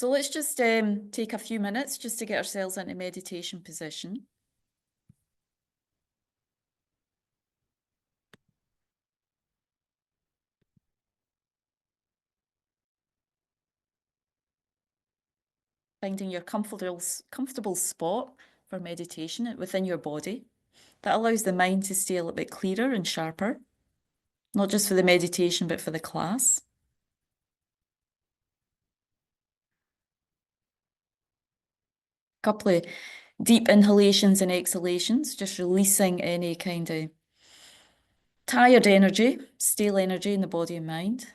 So let's just take a few minutes just to get ourselves into meditation position. Finding your comfortable spot for meditation within your body. That allows the mind to stay a little bit clearer and sharper, not just for the meditation, but for the class. A couple of deep inhalations and exhalations, just releasing any kind of tired energy, stale energy in the body and mind.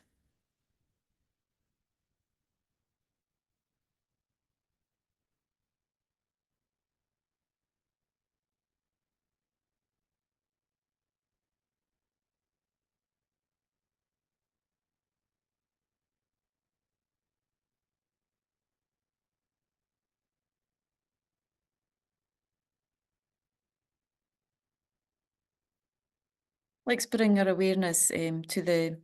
Let's bring our awareness to the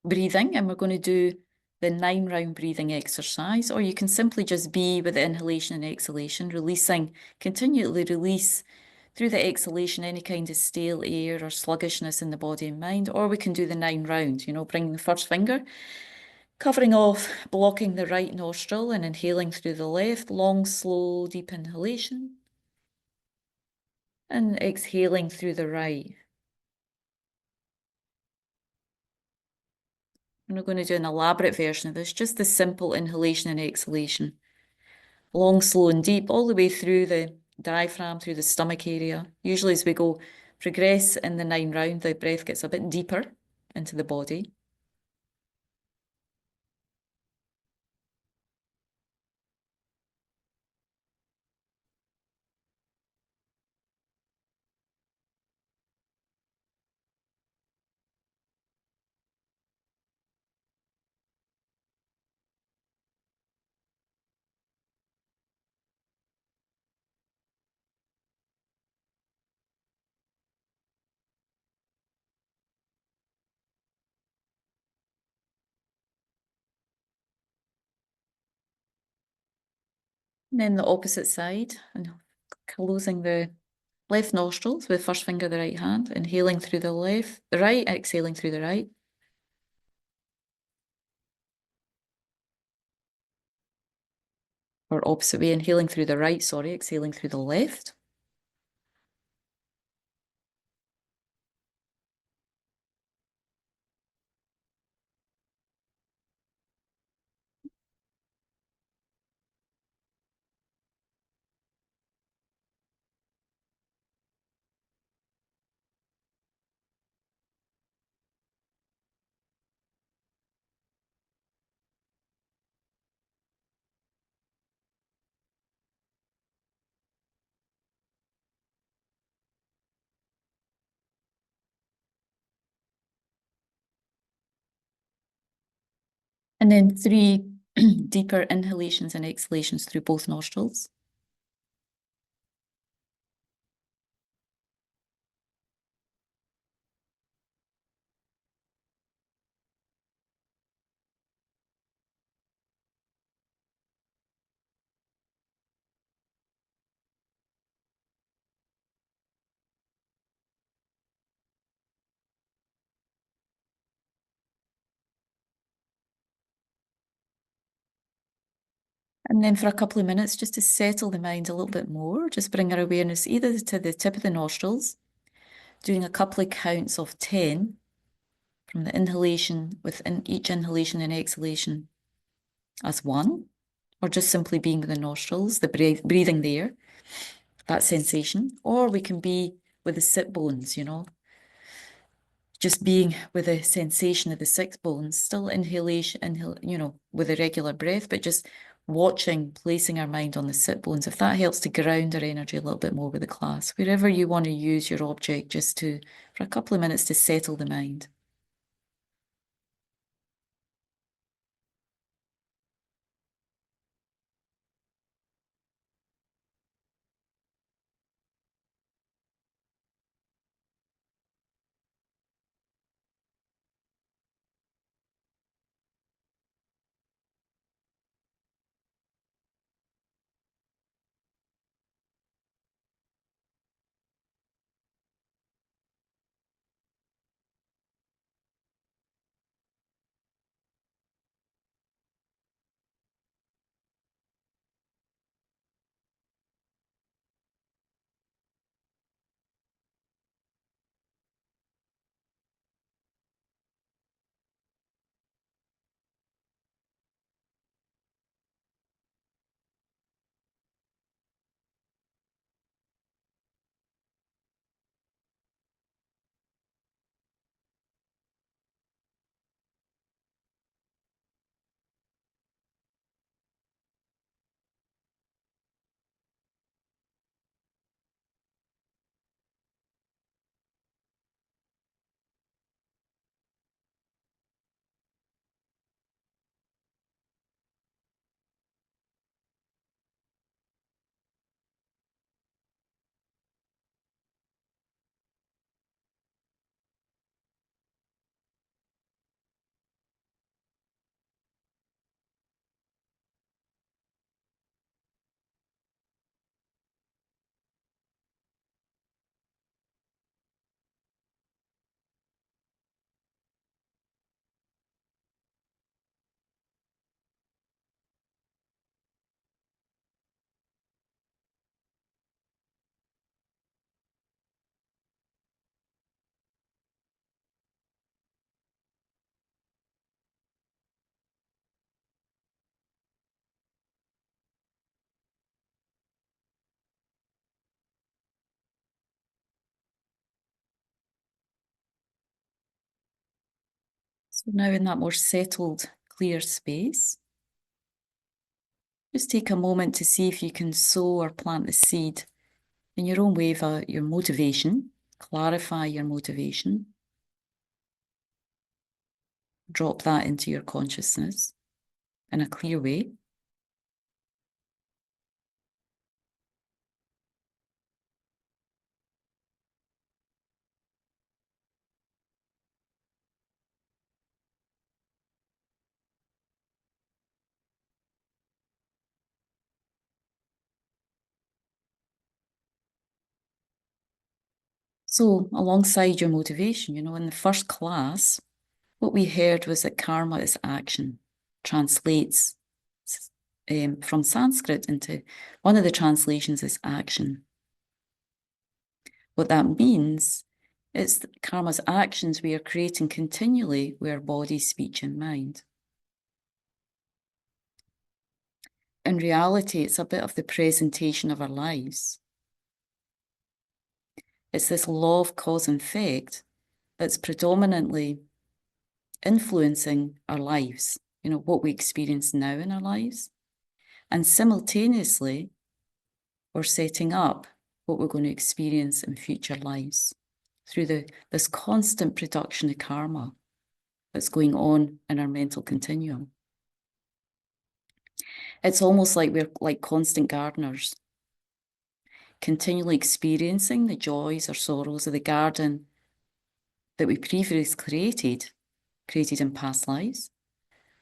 breathing, and we're going to do the 9-round breathing exercise, or you can simply just be with the inhalation and exhalation, continually release through the exhalation any kind of stale air or sluggishness in the body and mind, or we can do the 9 rounds, bringing the first finger, covering off, blocking the right nostril and inhaling through the left, long, slow, deep inhalation, and exhaling through the right. I'm not going to do an elaborate version of this, just the simple inhalation and exhalation. Long, slow and deep, all the way through the diaphragm, through the stomach area. Usually as we progress in the 9 round, the breath gets a bit deeper into the body. And then the opposite side, and closing the left nostrils with first finger of the right hand, inhaling through the right, exhaling through the right. Or opposite way, inhaling through the right, exhaling through the left. And then 3 deeper inhalations and exhalations through both nostrils. And then for a couple of minutes, just to settle the mind a little bit more, just bring our awareness either to the tip of the nostrils, doing a couple of counts of 10 from the inhalation, within each inhalation and exhalation as 1, or just simply being with the nostrils, the breathing there, that sensation. Or we can be with the sit bones, just being with the sensation of the 6 bones, still inhalation, with a regular breath, but just watching, placing our mind on the sit bones, if that helps to ground our energy a little bit more with the class, wherever you want to use your object, just for a couple of minutes to settle the mind. So now in that more settled, clear space, just take a moment to see if you can sow or plant the seed in your own way of your motivation, clarify your motivation, drop that into your consciousness in a clear way. So alongside your motivation, in the first class, what we heard was that karma is action, translates from Sanskrit into, one of the translations is action. What that means is that karma's actions we are creating continually with our body, speech, and mind. In reality, it's a bit of the presentation of our lives. It's this law of cause and effect that's predominantly influencing our lives, what we experience now in our lives. And simultaneously, we're setting up what we're going to experience in future lives through this constant production of karma that's going on in our mental continuum. It's almost like we're like constant gardeners, continually experiencing the joys or sorrows of the garden that we previously created in past lives,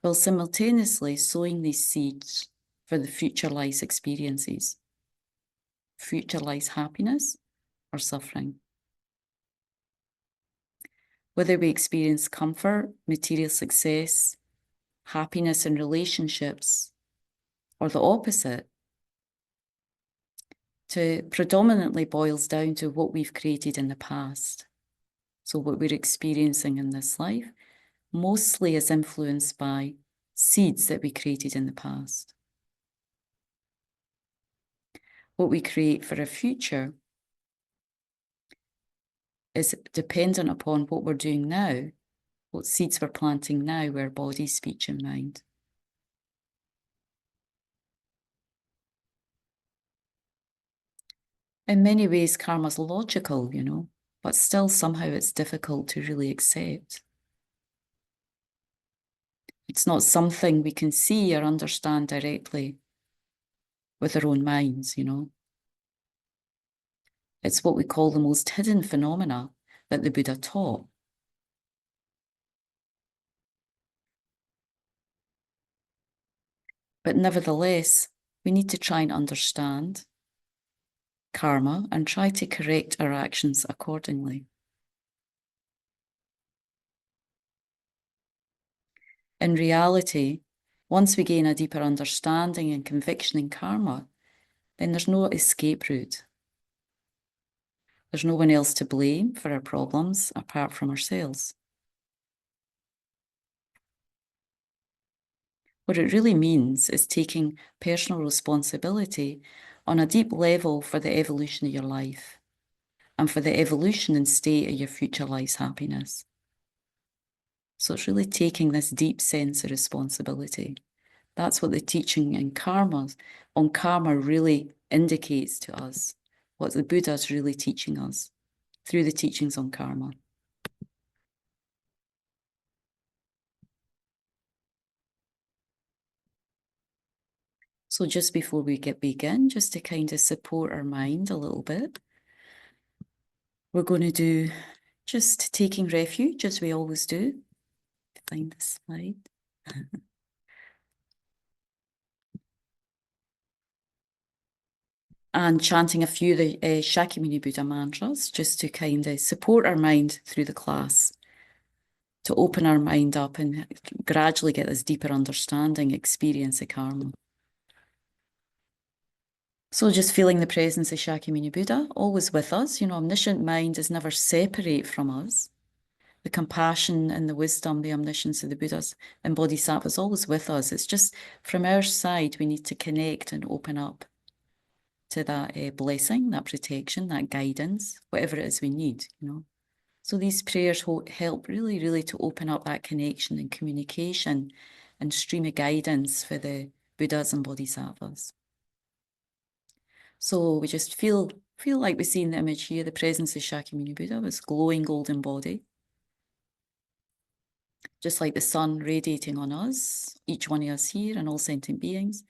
while simultaneously sowing these seeds for the future life's experiences, future life's happiness or suffering. Whether we experience comfort, material success, happiness in relationships, or the opposite, predominantly boils down to what we've created in the past. So what we're experiencing in this life mostly is influenced by seeds that we created in the past. What we create for our future is dependent upon what we're doing now, what seeds we're planting now, with our body, speech, and mind. In many ways, karma's logical, but still somehow it's difficult to really accept. It's not something we can see or understand directly with our own minds, It's what we call the most hidden phenomena that the Buddha taught. But nevertheless, we need to try and understand karma and try to correct our actions accordingly. In reality, once we gain a deeper understanding and conviction in karma, then there's no escape route. There's no one else to blame for our problems apart from ourselves. What it really means is taking personal responsibility on a deep level for the evolution of your life and for the evolution and state of your future life's happiness. So it's really taking this deep sense of responsibility. That's what the teaching on karma really indicates to us, what the Buddha is really teaching us through the teachings on karma. So just before we begin, just to kind of support our mind a little bit, we're going to do just taking refuge, as we always do. Find the slide. And chanting a few of the Shakyamuni Buddha mantras, just to kind of support our mind through the class, to open our mind up and gradually get this deeper understanding, experience of karma. So just feeling the presence of Shakyamuni Buddha, always with us. Omniscient mind is never separate from us. The compassion and the wisdom, the omniscience of the Buddhas and Bodhisattvas is always with us. It's just from our side, we need to connect and open up to that blessing, that protection, that guidance, whatever it is we need, So these prayers help really, really to open up that connection and communication and stream of guidance for the Buddhas and Bodhisattvas. So we just feel like we see in the image here, the presence of Shakyamuni Buddha with glowing golden body. Just like the sun radiating on us, each one of us here and all sentient beings.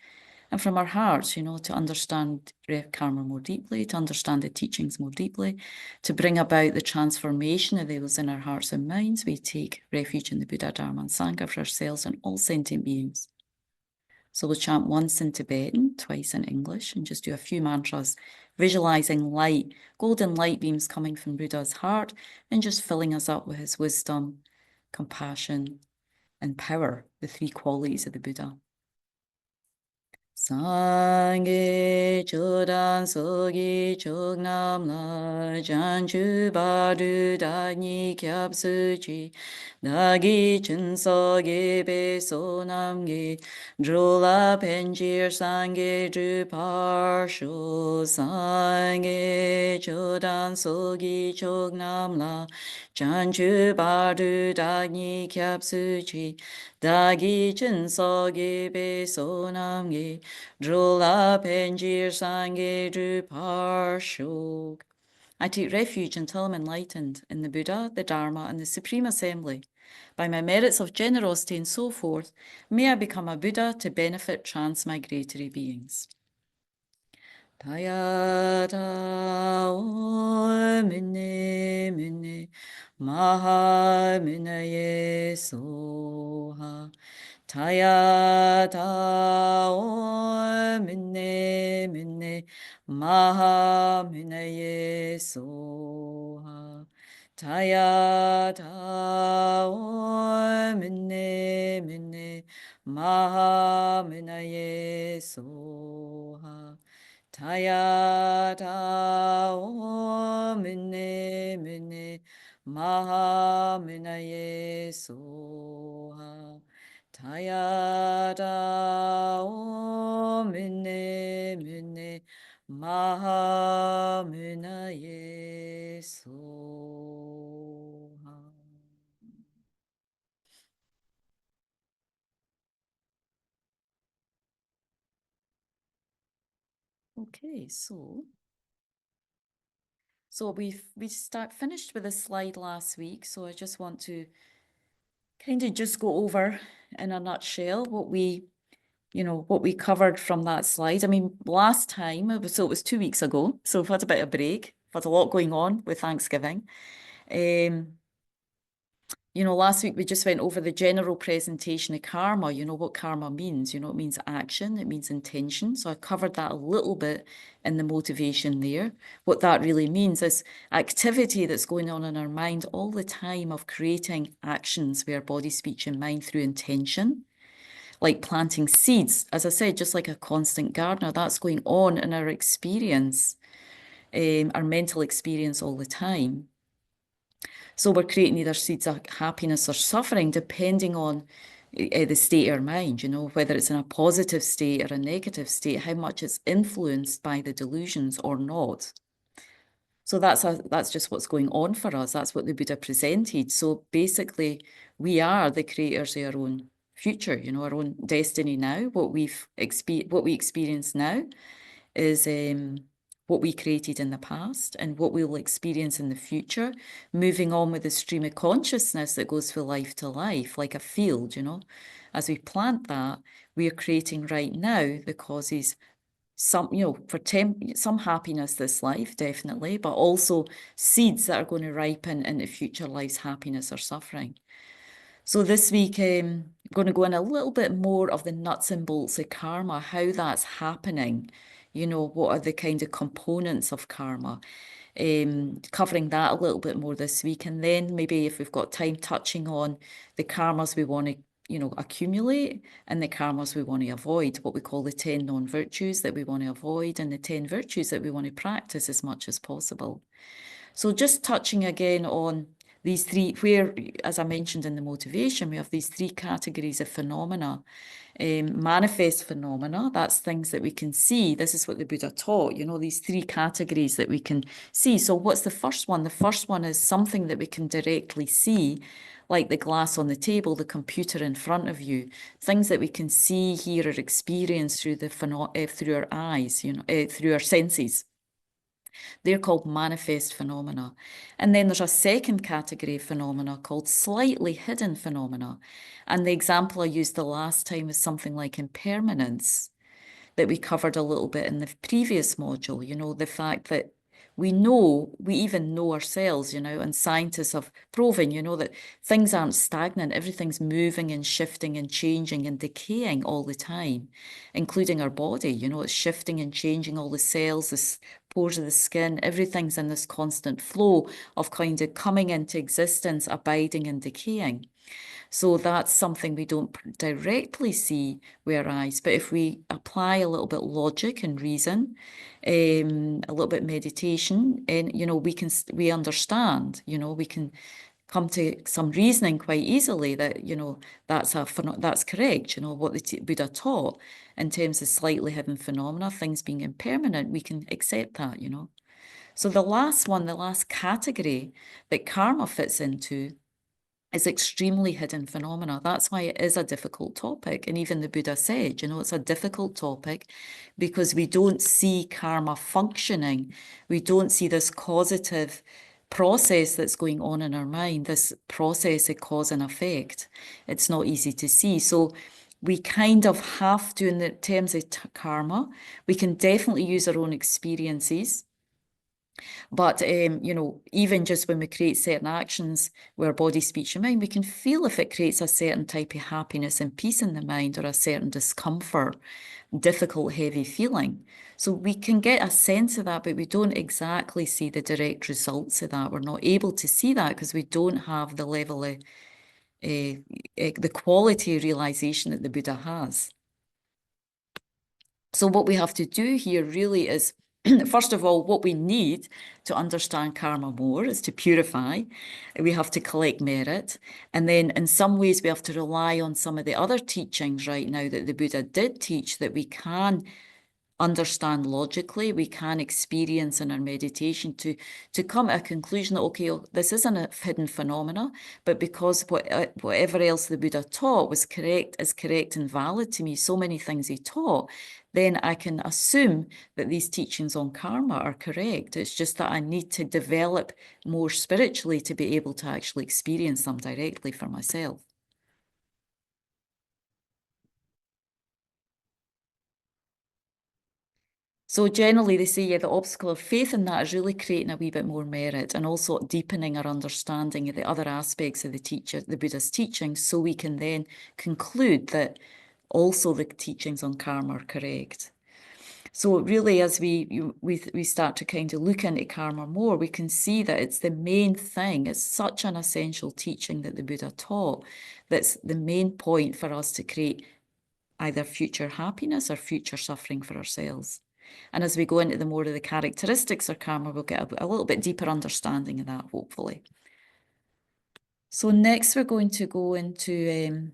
And from our hearts, to understand karma more deeply, to understand the teachings more deeply, to bring about the transformation of those in our hearts and minds, we take refuge in the Buddha, Dharma, and Sangha for ourselves and all sentient beings. So we'll chant once in Tibetan, twice in English, and just do a few mantras, visualizing light, golden light beams coming from Buddha's heart, and just filling us up with his wisdom, compassion, and power, the three qualities of the Buddha. Sangye chodan sogi chognam la janchu badu dani kyab suji dagi chun sogi be sonam ge drola penjir sangye dru parsho sangye chodan sogi chognam la janchu badu dani kyab suji dagi chun sogi be sonam ge drola penjir sangye dru parshog. I take refuge until I'm enlightened in the Buddha, the Dharma, and the Supreme Assembly. By my merits of generosity and so forth, may I become a Buddha to benefit transmigratory beings. Tayata om mune mune maha munaye soha. Tayata om mune mune maha munaye soha. Tayata om mune mune maha munaye soha. Tayata om mune mune maha munaye soha. Tayata om mune mune maha munaye soha. Okay, so we finished with this slide last week, so I just want to kind of just go over in a nutshell what we covered from that slide. I mean, last time, it was 2 weeks ago, so we've had a bit of a break. We've had a lot going on with Thanksgiving. Last week we just went over the general presentation of karma, what karma means. It means action, it means intention. So I covered that a little bit in the motivation there. What that really means is activity that's going on in our mind all the time of creating actions with our body, speech, and mind through intention. Like planting seeds, as I said, just like a constant gardener, that's going on in our experience, our mental experience all the time. So we're creating either seeds of happiness or suffering, depending on the state of our mind, whether it's in a positive state or a negative state, how much it's influenced by the delusions or not. So that's just what's going on for us. That's what the Buddha presented. So basically, we are the creators of our own future, our own destiny now. What we experience now is what we created in the past and what we will experience in the future, moving on with the stream of consciousness that goes from life to life, like a field, As we plant that, we are creating right now the causes, some, some happiness this life, definitely, but also seeds that are going to ripen into future life's happiness or suffering. So this week, I'm going to go in a little bit more of the nuts and bolts of karma, how that's happening, what are the kind of components of karma, covering that a little bit more this week. And then maybe if we've got time, touching on the karmas we want to, accumulate and the karmas we want to avoid, what we call the 10 non-virtues that we want to avoid and the 10 virtues that we want to practice as much as possible. So just touching again on these three, where, as I mentioned in the motivation, we have these three categories of phenomena Manifest phenomena, that's things that we can see. This is what the Buddha taught, you know, these three categories that we can see. So what's the first one? The first one is something that we can directly see, like the glass on the table, the computer in front of you, things that we can see, hear, or experience through through our eyes, you know, through our senses. They're called manifest phenomena. And then there's a second category of phenomena called slightly hidden phenomena. And the example I used the last time is something like impermanence that we covered a little bit in the previous module, you know, the fact that we even know ourselves, you know, and scientists have proven, you know, that things aren't stagnant. Everything's moving and shifting and changing and decaying all the time, including our body. You know, it's shifting and changing, all the cells, the pores of the skin, everything's in this constant flow of kind of coming into existence, abiding and decaying. So that's something we don't directly see with our eyes. But if we apply a little bit logic and reason, a little bit meditation, and you know, we understand, you know, we can come to some reasoning quite easily that, you know, that's correct, you know, what the Buddha taught in terms of slightly hidden phenomena, things being impermanent, we can accept that, you know. So the last one, the last category that karma fits into is extremely hidden phenomena. That's why it is a difficult topic. And even the Buddha said, you know, it's a difficult topic because we don't see karma functioning. We don't see this causative process that's going on in our mind, this process of cause and effect. It's not easy to see. So we kind of have to, in the terms of karma, we can definitely use our own experiences. But, you know, even just when we create certain actions with our body, speech, and mind, we can feel if it creates a certain type of happiness and peace in the mind or a certain discomfort, difficult, heavy feeling. So we can get a sense of that, but we don't exactly see the direct results of that. We're not able to see that because we don't have the level of, the quality of realization that the Buddha has. So what we have to do here really is, first of all, what we need to understand karma more is to purify. We have to collect merit. And then in some ways, we have to rely on some of the other teachings right now that the Buddha did teach that we can understand logically, we can experience in our meditation to come to a conclusion that, okay, this isn't a hidden phenomena, but because whatever else the Buddha taught is correct and valid to me, so many things he taught, then I can assume that these teachings on karma are correct. It's just that I need to develop more spiritually to be able to actually experience them directly for myself. So generally they say, yeah, the obstacle of faith in that is really creating a wee bit more merit and also deepening our understanding of the other aspects of the Buddha's teachings, so we can then conclude that also the teachings on karma are correct. So really, as we start to kind of look into karma more, we can see that it's the main thing. It's such an essential teaching that the Buddha taught. That's the main point for us to create either future happiness or future suffering for ourselves. And as we go into the more of the characteristics of karma, we'll get a little bit deeper understanding of that, hopefully. So next we're going to go into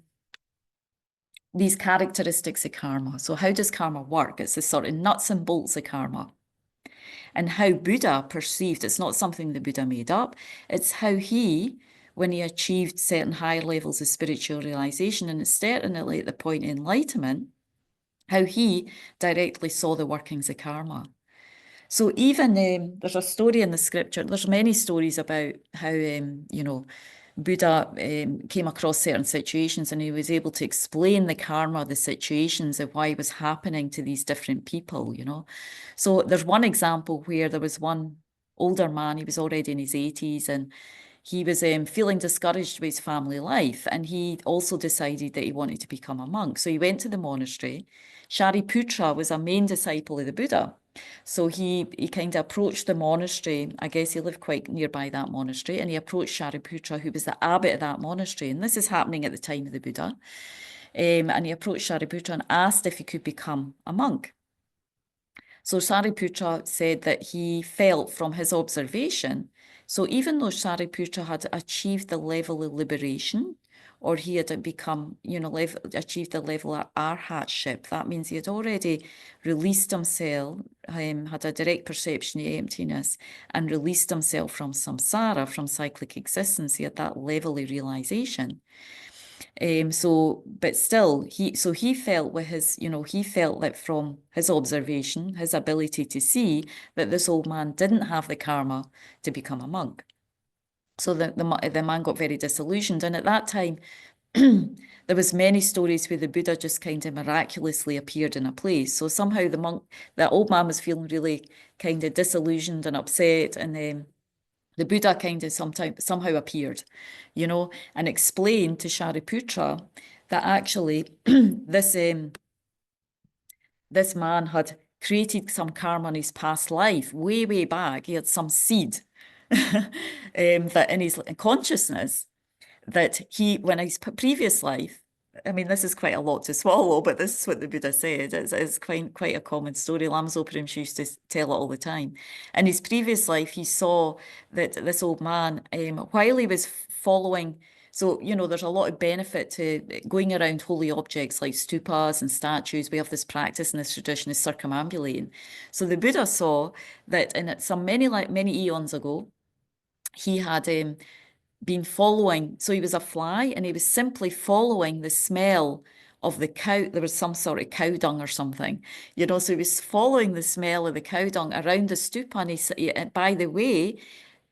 these characteristics of karma. So how does karma work? It's the sort of nuts and bolts of karma. And how Buddha perceived, it's not something the Buddha made up, it's how he, when he achieved certain higher levels of spiritual realization, and it's certainly at the point of enlightenment, how he directly saw the workings of karma. So even there's a story in the scripture, there's many stories about how, you know, Buddha came across certain situations and he was able to explain the karma, the situations of why it was happening to these different people, you know. So there's one example where there was one older man, he was already in his 80s, and he was feeling discouraged with his family life, and he also decided that he wanted to become a monk. So he went to the monastery. Shariputra was a main disciple of the Buddha. So he kind of approached the monastery. I guess he lived quite nearby that monastery, and he approached Shariputra, who was the abbot of that monastery. And this is happening at the time of the Buddha. And he approached Shariputra and asked if he could become a monk. So Shariputra said that he felt from his observation, so even though Shariputra had achieved the level of liberation or he had become, achieved the level of arhatship. That means he had already released himself, had a direct perception of emptiness, and released himself from samsara, from cyclic existence. He had that level of realization. But still, he felt with his, he felt that from his observation, his ability to see that this old man didn't have the karma to become a monk. So the man got very disillusioned. And at that time, there was many stories where the Buddha just kind of miraculously appeared in a place. So somehow the old man was feeling really kind of disillusioned and upset, and then the Buddha kind of somehow appeared, and explained to Shariputra that actually this man had created some karma in his past life, way, way back. He had some seed that in his consciousness, that when his previous life, I mean, this is quite a lot to swallow, but this is what the Buddha said. It's quite a common story. Lama Zopa Rinpoche used to tell it all the time. In his previous life, he saw that this old man, while he was following, so, there's a lot of benefit to going around holy objects like stupas and statues. We have this practice in this tradition is circumambulating. So the Buddha saw that many eons ago, he had been following, so he was a fly and he was simply following the smell of the cow. There was some sort of cow dung or something, so he was following the smell of the cow dung around the stupa, and he by the way,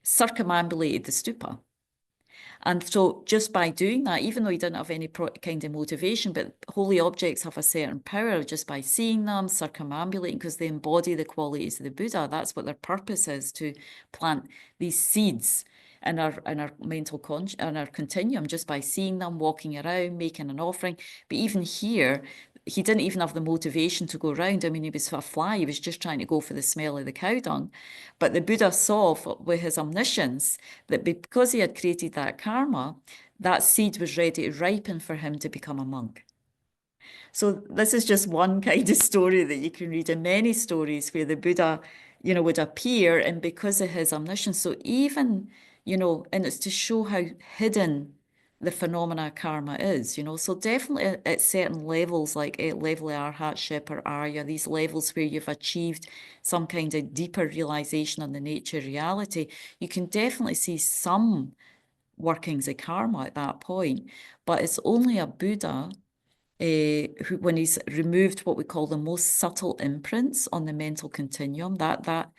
circumambulated the stupa. And so just by doing that, even though he didn't have any kind of motivation, but holy objects have a certain power just by seeing them, circumambulating, because they embody the qualities of the Buddha. That's what their purpose is, to plant these seeds in our mental in our continuum, just by seeing them, walking around, making an offering. But even here, he didn't even have the motivation to go around. I mean, he was a fly. He was just trying to go for the smell of the cow dung. But the Buddha saw with his omniscience that because he had created that karma, that seed was ready to ripen for him to become a monk. So this is just one kind of story that you can read in many stories where the Buddha, would appear, and because of his omniscience. So even, and it's to show how hidden the phenomena of karma is, So definitely at certain levels, like at level of arhatship or arya, these levels where you've achieved some kind of deeper realization on the nature of reality, you can definitely see some workings of karma at that point. But it's only a Buddha who, when he's removed what we call the most subtle imprints on the mental continuum, that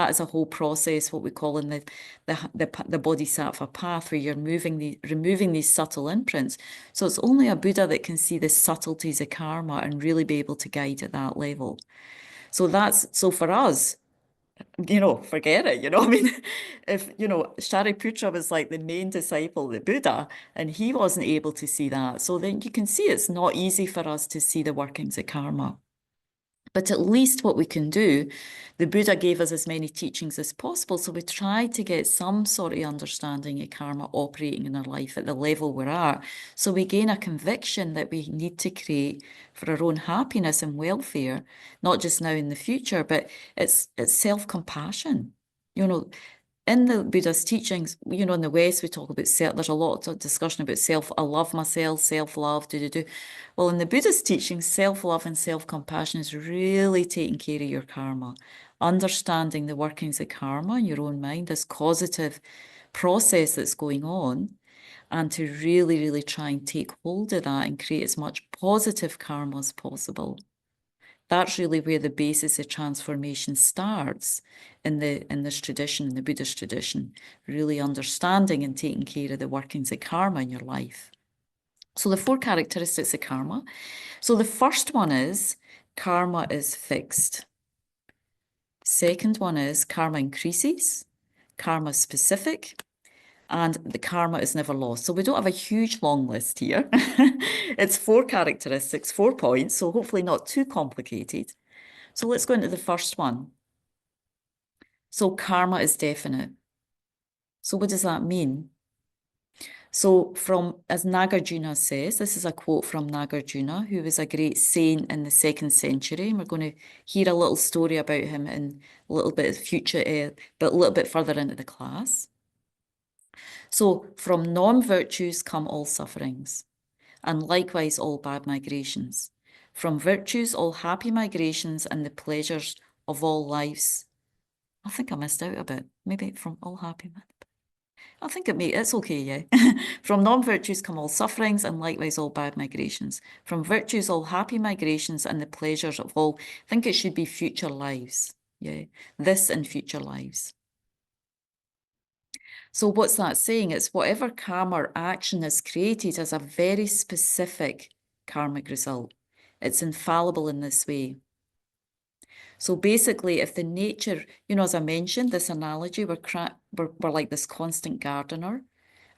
is a whole process, what we call in the bodhisattva path, where you're removing these subtle imprints. So it's only a Buddha that can see the subtleties of karma and really be able to guide at that level. So for us, forget it, I mean, if, Shariputra was like the main disciple of the Buddha, and he wasn't able to see that. So then you can see it's not easy for us to see the workings of karma. But at least what we can do, the Buddha gave us as many teachings as possible. So we try to get some sort of understanding of karma operating in our life at the level we're at. So we gain a conviction that we need to create for our own happiness and welfare, not just now in the future, but it's self-compassion. In the Buddha's teachings, in the West, we talk about there's a lot of discussion about I love myself, self-love, do. Well, in the Buddhist teachings, self-love and self-compassion is really taking care of your karma, understanding the workings of karma in your own mind, this causative process that's going on, and to really, really try and take hold of that and create as much positive karma as possible. That's really where the basis of transformation starts in this tradition, in the Buddhist tradition, really understanding and taking care of the workings of karma in your life. So the 4 characteristics of karma. So the first one is karma is fixed. Second one is karma increases, karma specific, and the karma is never lost. So we don't have a huge long list here. It's 4 characteristics, 4 points, so hopefully not too complicated. So let's go into the first one. So karma is definite. So what does that mean? So as Nagarjuna says, this is a quote from Nagarjuna, who was a great saint in the 2nd century. And we're going to hear a little story about him in a little bit of future, but a little bit further into the class. So from non-virtues come all sufferings, and likewise all bad migrations. From virtues, all happy migrations and the pleasures of all lives. I think I missed out a bit. Maybe from all happy. I think it's okay, yeah. From non-virtues come all sufferings and likewise all bad migrations. From virtues, all happy migrations and the pleasures of all. I think it should be future lives. Yeah, this and future lives. So what's that saying? It's whatever karma or action is created as a very specific karmic result. It's infallible in this way. So basically, if the nature, as I mentioned, this analogy, we're like this constant gardener.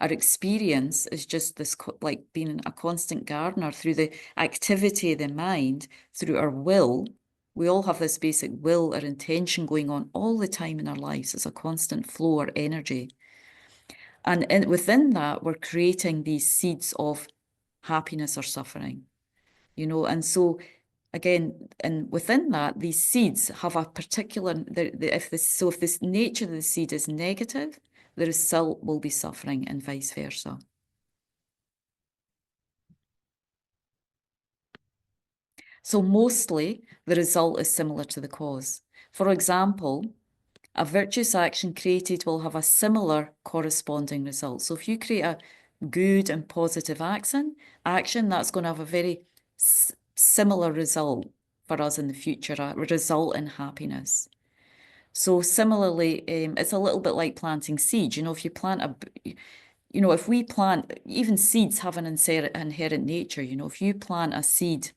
Our experience is just this, like being a constant gardener through the activity of the mind, through our will. We all have this basic will or intention going on all the time in our lives. It's a constant flow or energy. And within that, we're creating these seeds of happiness or suffering, and so again, and within that, these seeds have a particular, if this nature of the seed is negative, the result will be suffering and vice versa. So mostly the result is similar to the cause. For example, a virtuous action created will have a similar corresponding result. So if you create a good and positive action, that's going to have a very similar result for us in the future, a result in happiness. So similarly, it's a little bit like planting seeds. If you plant if we plant, even seeds have an inherent nature. If you plant a seed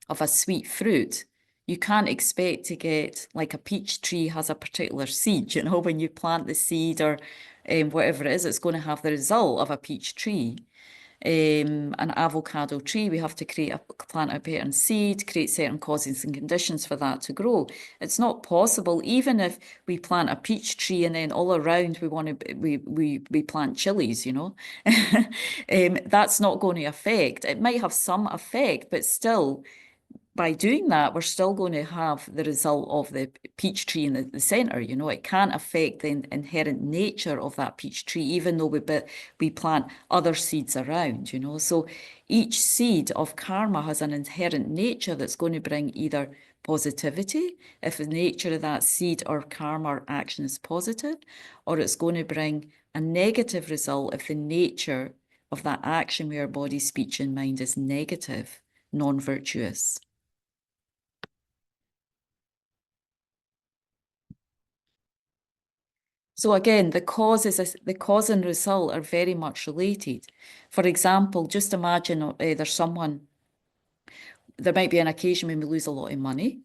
of a sweet fruit, you can't expect to get, like a peach tree has a particular seed, when you plant the seed or whatever it is, it's going to have the result of a peach tree. An avocado tree, we have to plant a certain seed, create certain causes and conditions for that to grow. It's not possible, even if we plant a peach tree and then all around we plant chilies, that's not going to affect. It might have some effect, but still, by doing that, we're still going to have the result of the peach tree in the center. It can't affect the inherent nature of that peach tree, even though we plant other seeds around, So each seed of karma has an inherent nature that's going to bring either positivity, if the nature of that seed or karma or action is positive, or it's going to bring a negative result if the nature of that action with our body, speech, and mind is negative, non-virtuous. So again, the cause and result are very much related. For example, just imagine there might be an occasion when we lose a lot of money,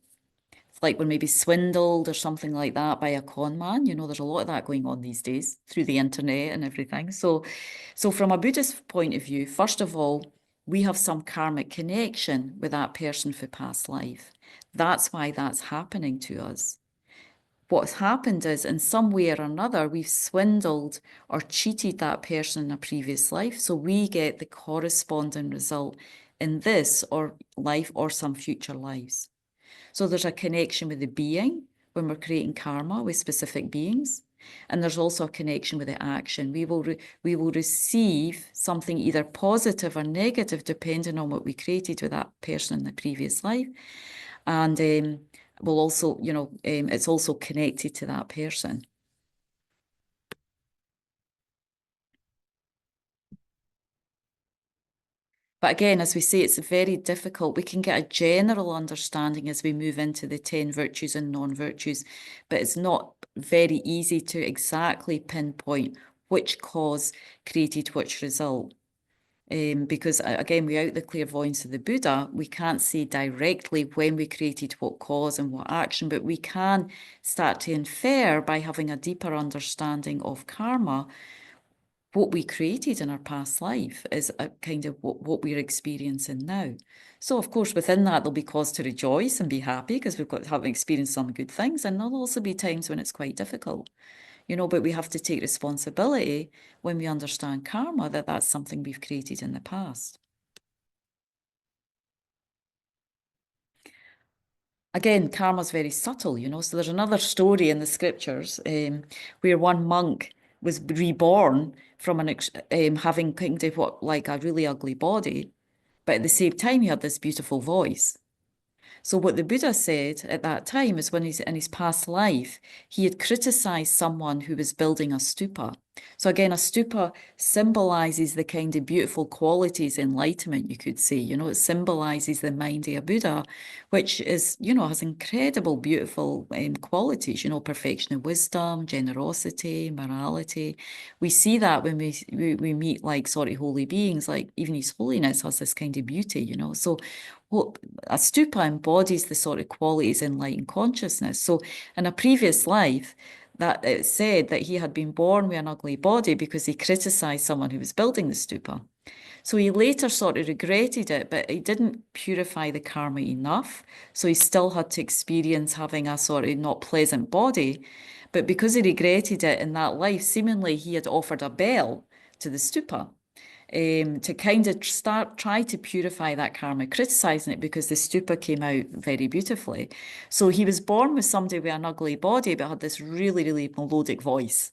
like we're maybe swindled or something like that by a con man. There's a lot of that going on these days through the internet and everything. So from a Buddhist point of view, first of all, we have some karmic connection with that person for past life. That's why that's happening to us. What's happened is, in some way or another, we've swindled or cheated that person in a previous life. So we get the corresponding result in this or life or some future lives. So there's a connection with the being when we're creating karma with specific beings. And there's also a connection with the action. We will receive something either positive or negative depending on what we created with that person in the previous life. And will also, it's also connected to that person. But again, as we say, it's very difficult. We can get a general understanding as we move into the 10 virtues and non-virtues, but it's not very easy to exactly pinpoint which cause created which result. Because again, without the clairvoyance of the Buddha, we can't say directly when we created what cause and what action, but we can start to infer by having a deeper understanding of karma. What we created in our past life is a kind of what we're experiencing now. So, of course, within that, there'll be cause to rejoice and be happy because having experienced some good things, and there'll also be times when it's quite difficult. But we have to take responsibility when we understand karma that that's something we've created in the past. Again, karma's very subtle, So there's another story in the scriptures where one monk was reborn from having kind of like a really ugly body, but at the same time he had this beautiful voice. So what the Buddha said at that time is when he's in his past life, he had criticized someone who was building a stupa. So again, a stupa symbolizes the kind of beautiful qualities, enlightenment, you could say. It symbolizes the mind of a Buddha, which is, has incredible, beautiful qualities, perfection of wisdom, generosity, morality. We see that when we meet like sort of holy beings, like even His Holiness has this kind of beauty, So a stupa embodies the sort of qualities in enlightened consciousness. So in a previous life, that it said that he had been born with an ugly body because he criticized someone who was building the stupa. So he later sort of regretted it, but he didn't purify the karma enough. So he still had to experience having a sort of not pleasant body. But because he regretted it in that life, seemingly he had offered a bell to the stupa. To kind of try to purify that karma, criticizing it because the stupa came out very beautifully. So he was born with somebody with an ugly body, but had this really, really melodic voice.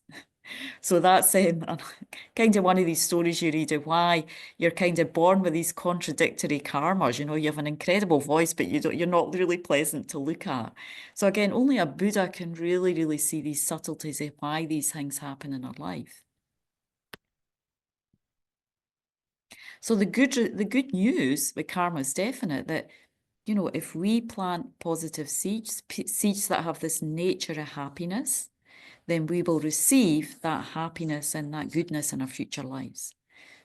So that's kind of one of these stories you read of why you're kind of born with these contradictory karmas. You have an incredible voice, but you're not really pleasant to look at. So again, only a Buddha can really, really see these subtleties of why these things happen in our life. So the good news with karma is definite that, if we plant positive seeds, seeds that have this nature of happiness, then we will receive that happiness and that goodness in our future lives.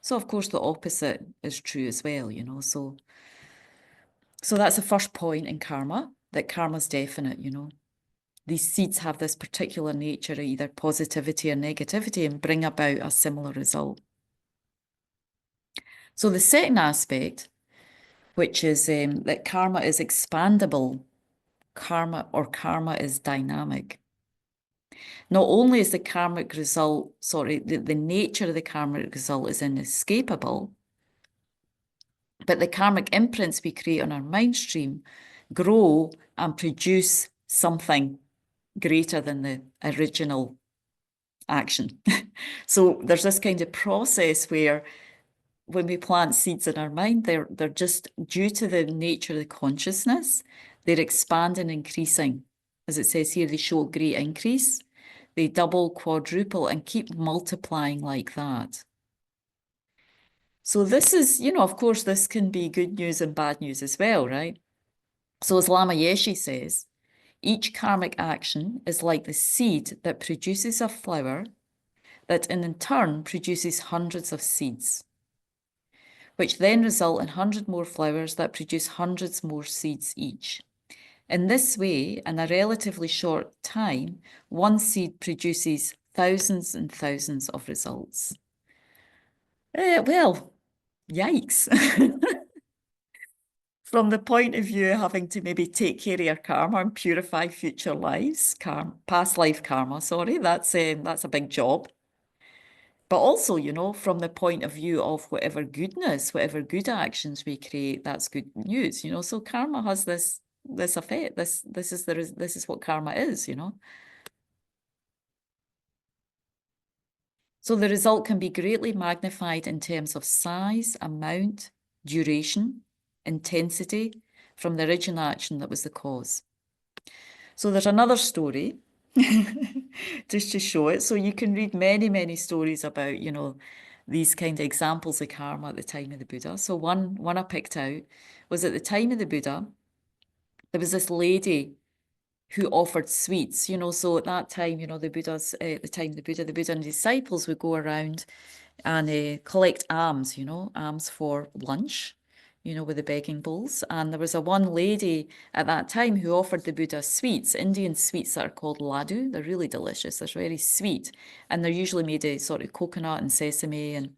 So of course the opposite is true as well, So that's the first point in karma, that karma is definite, These seeds have this particular nature of either positivity or negativity and bring about a similar result. So the second aspect, which is that karma is expandable, karma is dynamic. Not only is the karmic result, the nature of the karmic result is inescapable, but the karmic imprints we create on our mind stream grow and produce something greater than the original action. So there's this kind of process where when we plant seeds in our mind, they're just due to the nature of the consciousness, they're expanding, increasing. As it says here, they show great increase. They double, quadruple, and keep multiplying like that. So this is, of course, this can be good news and bad news as well, right? So as Lama Yeshe says, each karmic action is like the seed that produces a flower that in turn produces hundreds of seeds, which then result in 100 more flowers that produce hundreds more seeds each. In this way, in a relatively short time, one seed produces thousands and thousands of results. Well, yikes. From the point of view of having to maybe take care of your karma and purify future lives, past life karma, sorry, that's a big job. But also, from the point of view of whatever goodness, whatever good actions we create, that's good news, So karma has this effect. This is what karma is, So the result can be greatly magnified in terms of size, amount, duration, intensity from the original action that was the cause. So there's another story just to show it. So you can read many, many stories about, these kind of examples of karma at the time of the Buddha. So one I picked out was at the time of the Buddha, there was this lady who offered sweets, so at that time, the Buddha's, at the time the Buddha and his disciples would go around and collect alms, alms for lunch, with the begging bowls. And there was one lady at that time who offered the Buddha sweets, Indian sweets that are called laddu. They're really delicious. They're very sweet. And they're usually made of sort of coconut and sesame.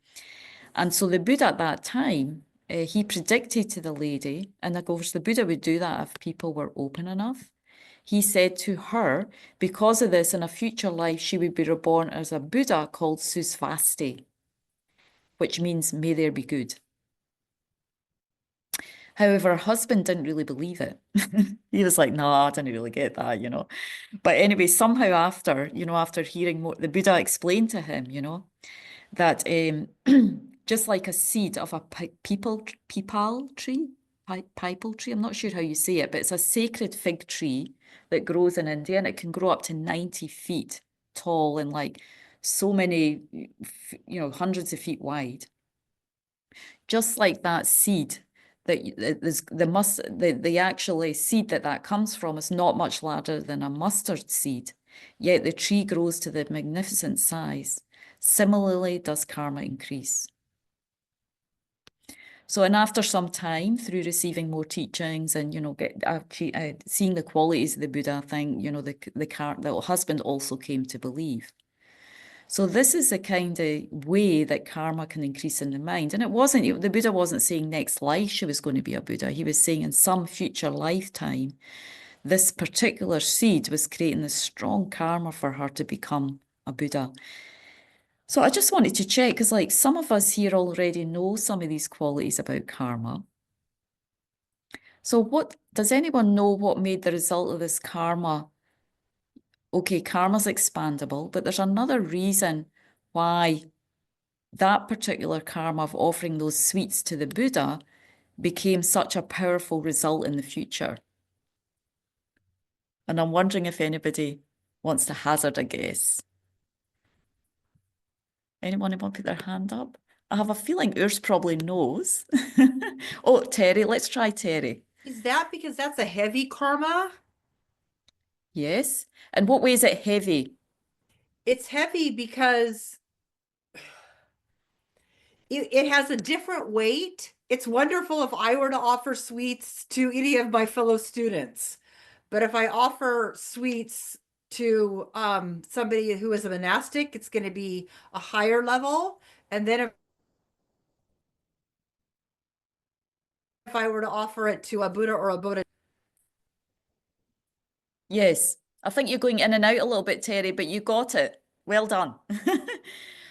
And so the Buddha at that time, he predicted to the lady, and of course the Buddha would do that if people were open enough. He said to her, because of this, in a future life, she would be reborn as a Buddha called Susvasti, which means may there be good. However, her husband didn't really believe it. He was like, no, I didn't really get that, you know. But anyway, somehow after, you know, after hearing more, the Buddha explained to him, you know, that just like a seed of a peepal tree, pipal tree, I'm not sure how you say it, but it's a sacred fig tree that grows in India and it can grow up to 90 feet tall and like so many, you know, hundreds of feet wide. Just like that seed the actually seed that comes from is not much larger than a mustard seed, yet the tree grows to the magnificent size. Similarly, does karma increase. So, and after some time, through receiving more teachings and, you know, seeing the qualities of the Buddha, I think, you know, the husband also came to believe. So this is the kind of way that karma can increase in the mind. And it wasn't, the Buddha wasn't saying next life she was going to be a Buddha. He was saying in some future lifetime, this particular seed was creating this strong karma for her to become a Buddha. So I just wanted to check, because like some of us here already know some of these qualities about karma. So what, does anyone know what made the result of this karma? Okay, karma's expandable, but there's another reason why that particular karma of offering those sweets to the Buddha became such a powerful result in the future. And I'm wondering if anybody wants to hazard a guess. Anyone want to put their hand up? I have a feeling Urs probably knows. Oh, Terry, let's try Terry. Is that because that's a heavy karma? Yes. And what way is it heavy? It's heavy because it has a different weight. It's wonderful if I were to offer sweets to any of my fellow students. But if I offer sweets to somebody who is a monastic, it's going to be a higher level. And then if I were to offer it to a Buddha or a Bodhisattva. Yes. I think you're going in and out a little bit, Terry, but you got it. Well done.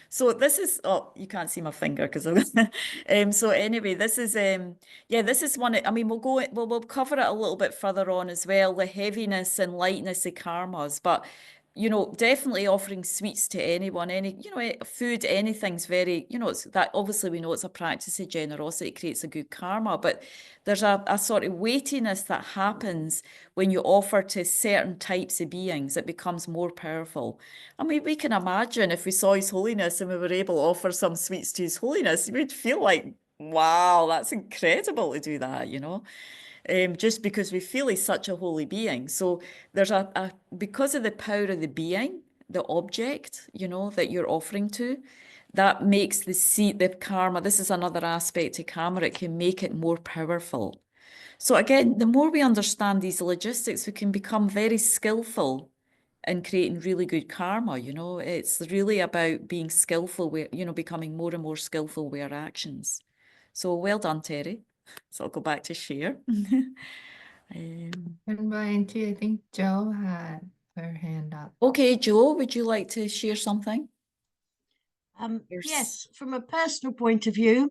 So this is, oh, you can't see my finger because so anyway, this is yeah, this is one. I mean, we'll cover it a little bit further on as well, the heaviness and lightness of karmas, but you know, definitely offering sweets to anyone, you know, food, anything's very, you know, it's that obviously we know it's a practice of generosity, it creates a good karma, but there's a sort of weightiness that happens when you offer to certain types of beings. It becomes more powerful. I mean, we can imagine if we saw His Holiness and we were able to offer some sweets to His Holiness, we'd feel like, wow, that's incredible to do that, you know, just because we feel He's such a holy being. So there's because of the power of the being, the object, you know, that you're offering to, that makes the karma, this is another aspect of karma, it can make it more powerful. So again, the more we understand these logistics, we can become very skillful in creating really good karma. You know, it's really about being skillful, you know, becoming more and more skillful with our actions. So well done, Terry. So I'll go back to share. And by Angie, I think Joe had her hand up. Okay, Joe, would you like to share something? Yes, from a personal point of view,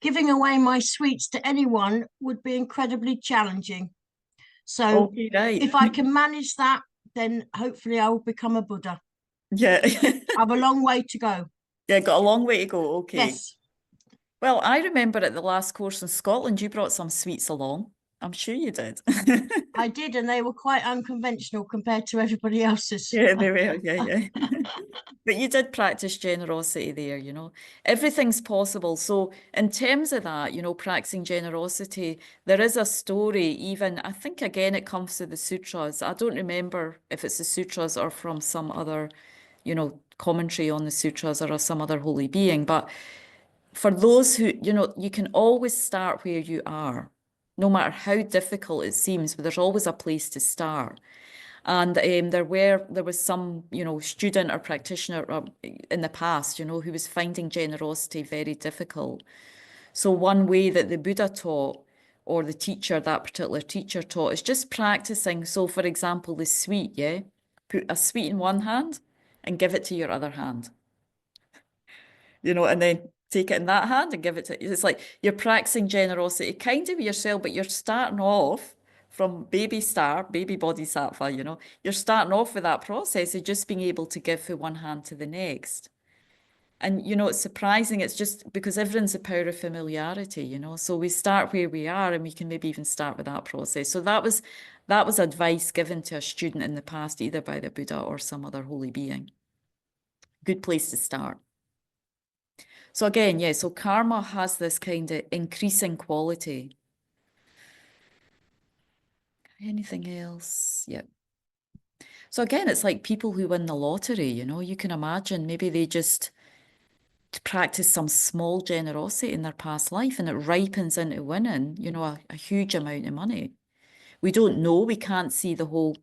giving away my sweets to anyone would be incredibly challenging. So Okay, right. if I can manage that, then hopefully I will become a Buddha. Yeah. I have a long way to go. Yeah, got a long way to go. Okay. Yes. Well, I remember at the last course in Scotland, you brought some sweets along. I'm sure you did. I did, and they were quite unconventional compared to everybody else's. Yeah, they were. Yeah. But you did practice generosity there, you know. Everything's possible. So in terms of that, you know, practicing generosity, there is a story, even, I think again, it comes to the sutras. I don't remember if it's the sutras or from some other, you know, commentary on the sutras or some other holy being. But for those who, you know, you can always start where you are, no matter how difficult it seems, but there's always a place to start. And there was some, you know, student or practitioner in the past, you know, who was finding generosity very difficult. So one way that the Buddha taught, or the teacher, that particular teacher taught, is just practicing. So for example, the sweet, yeah, put a sweet in one hand and give it to your other hand. You know, and then take it in that hand and give it to, it's like you're practicing generosity kind of yourself, but you're starting off from baby bodhisattva, you know, you're starting off with that process of just being able to give from one hand to the next. And, you know, it's surprising. It's just because everyone's the power of familiarity, you know, so we start where we are and we can maybe even start with that process. So that was advice given to a student in the past, either by the Buddha or some other holy being. Good place to start. So again, yeah, so karma has this kind of increasing quality. Anything else? Yeah. So again, it's like people who win the lottery, you know, you can imagine maybe they just practice some small generosity in their past life and it ripens into winning, you know, a huge amount of money. We don't know, we can't see the whole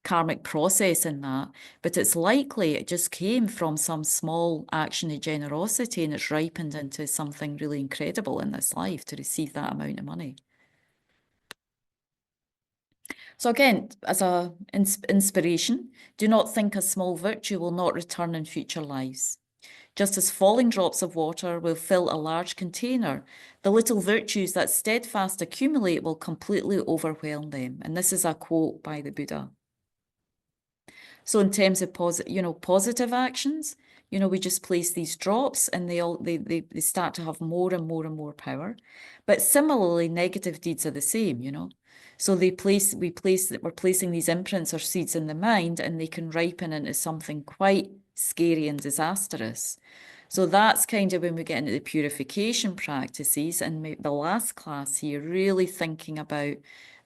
karmic process in that, but it's likely it just came from some small action of generosity and it's ripened into something really incredible in this life to receive that amount of money. So again, as a inspiration, do not think a small virtue will not return in future lives. Just as falling drops of water will fill a large container, the little virtues that steadfast accumulate will completely overwhelm them. And this is a quote by the Buddha. So in terms of positive actions, you know, we just place these drops and they start to have more and more and more power. But similarly, negative deeds are the same, you know. So we're placing these imprints or seeds in the mind and they can ripen into something quite scary and disastrous. So that's kind of when we get into the purification practices and the last class here, really thinking about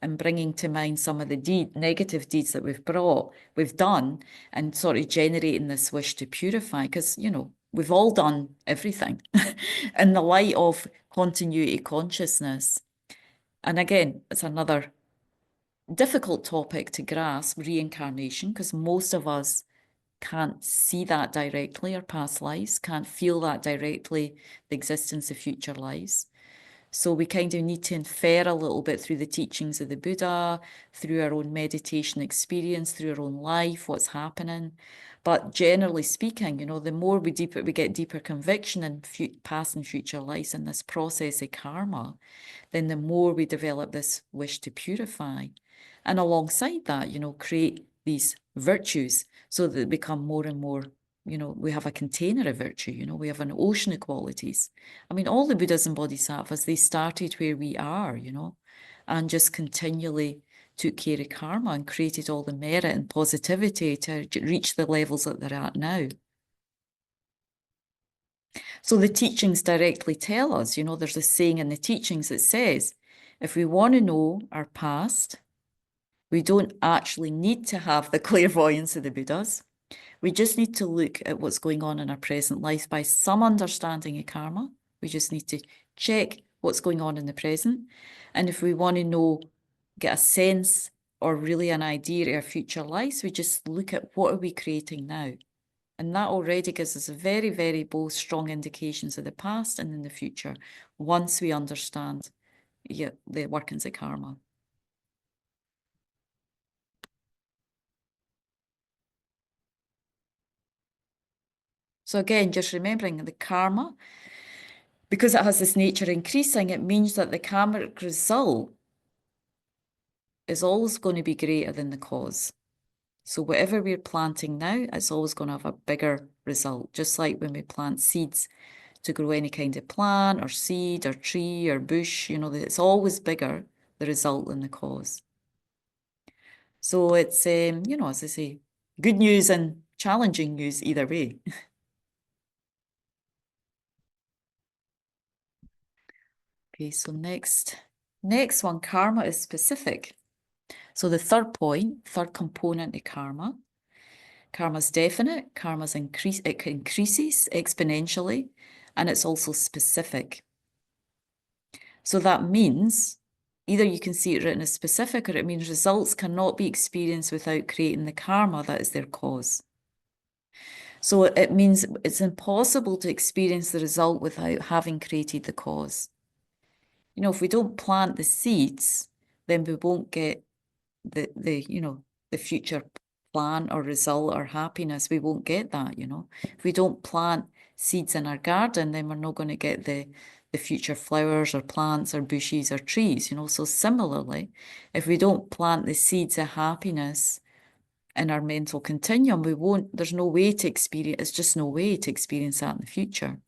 and bringing to mind some of the negative deeds that we've done and sort of generating this wish to purify because, you know, we've all done everything in the light of continuity consciousness. And again, it's another difficult topic to grasp, reincarnation, because most of us can't see that directly, our past lives, can't feel that directly, the existence of future lives. So we kind of need to infer a little bit through the teachings of the Buddha, through our own meditation experience, through our own life, what's happening. But generally speaking, you know, the more we get deeper conviction in past and future lives in this process of karma, then the more we develop this wish to purify. And alongside that, you know, create these virtues so that they become more and more, you know, we have a container of virtue, you know, we have an ocean of qualities. I mean, all the Buddhas and Bodhisattvas, they started where we are, you know, and just continually took care of karma and created all the merit and positivity to reach the levels that they're at now. So the teachings directly tell us, you know, there's a saying in the teachings that says, if we want to know our past, we don't actually need to have the clairvoyance of the Buddhas. We just need to look at what's going on in our present life by some understanding of karma. We just need to check what's going on in the present. And if we want to know, get a sense or really an idea of our future lives, we just look at what are we creating now. And that already gives us a very, very both strong indications of the past and in the future, once we understand the workings of karma. So again, just remembering the karma, because it has this nature increasing, it means that the karmic result is always going to be greater than the cause. So whatever we're planting now, it's always going to have a bigger result, just like when we plant seeds to grow any kind of plant or seed or tree or bush, you know, it's always bigger, the result, than the cause. So it's, you know, as I say, good news and challenging news either way. Okay, so next one, karma is specific. So the third component of karma. Karma's definite, it increases exponentially, and it's also specific. So that means either you can see it written as specific, or it means results cannot be experienced without creating the karma that is their cause. So it means it's impossible to experience the result without having created the cause. You know, if we don't plant the seeds, then we won't get the future plan or result or happiness. We won't get that, you know. If we don't plant seeds in our garden, then we're not going to get the future flowers or plants or bushes or trees, you know. So similarly, if we don't plant the seeds of happiness in our mental continuum, we won't, there's no way to experience, it's just no way to experience that in the future.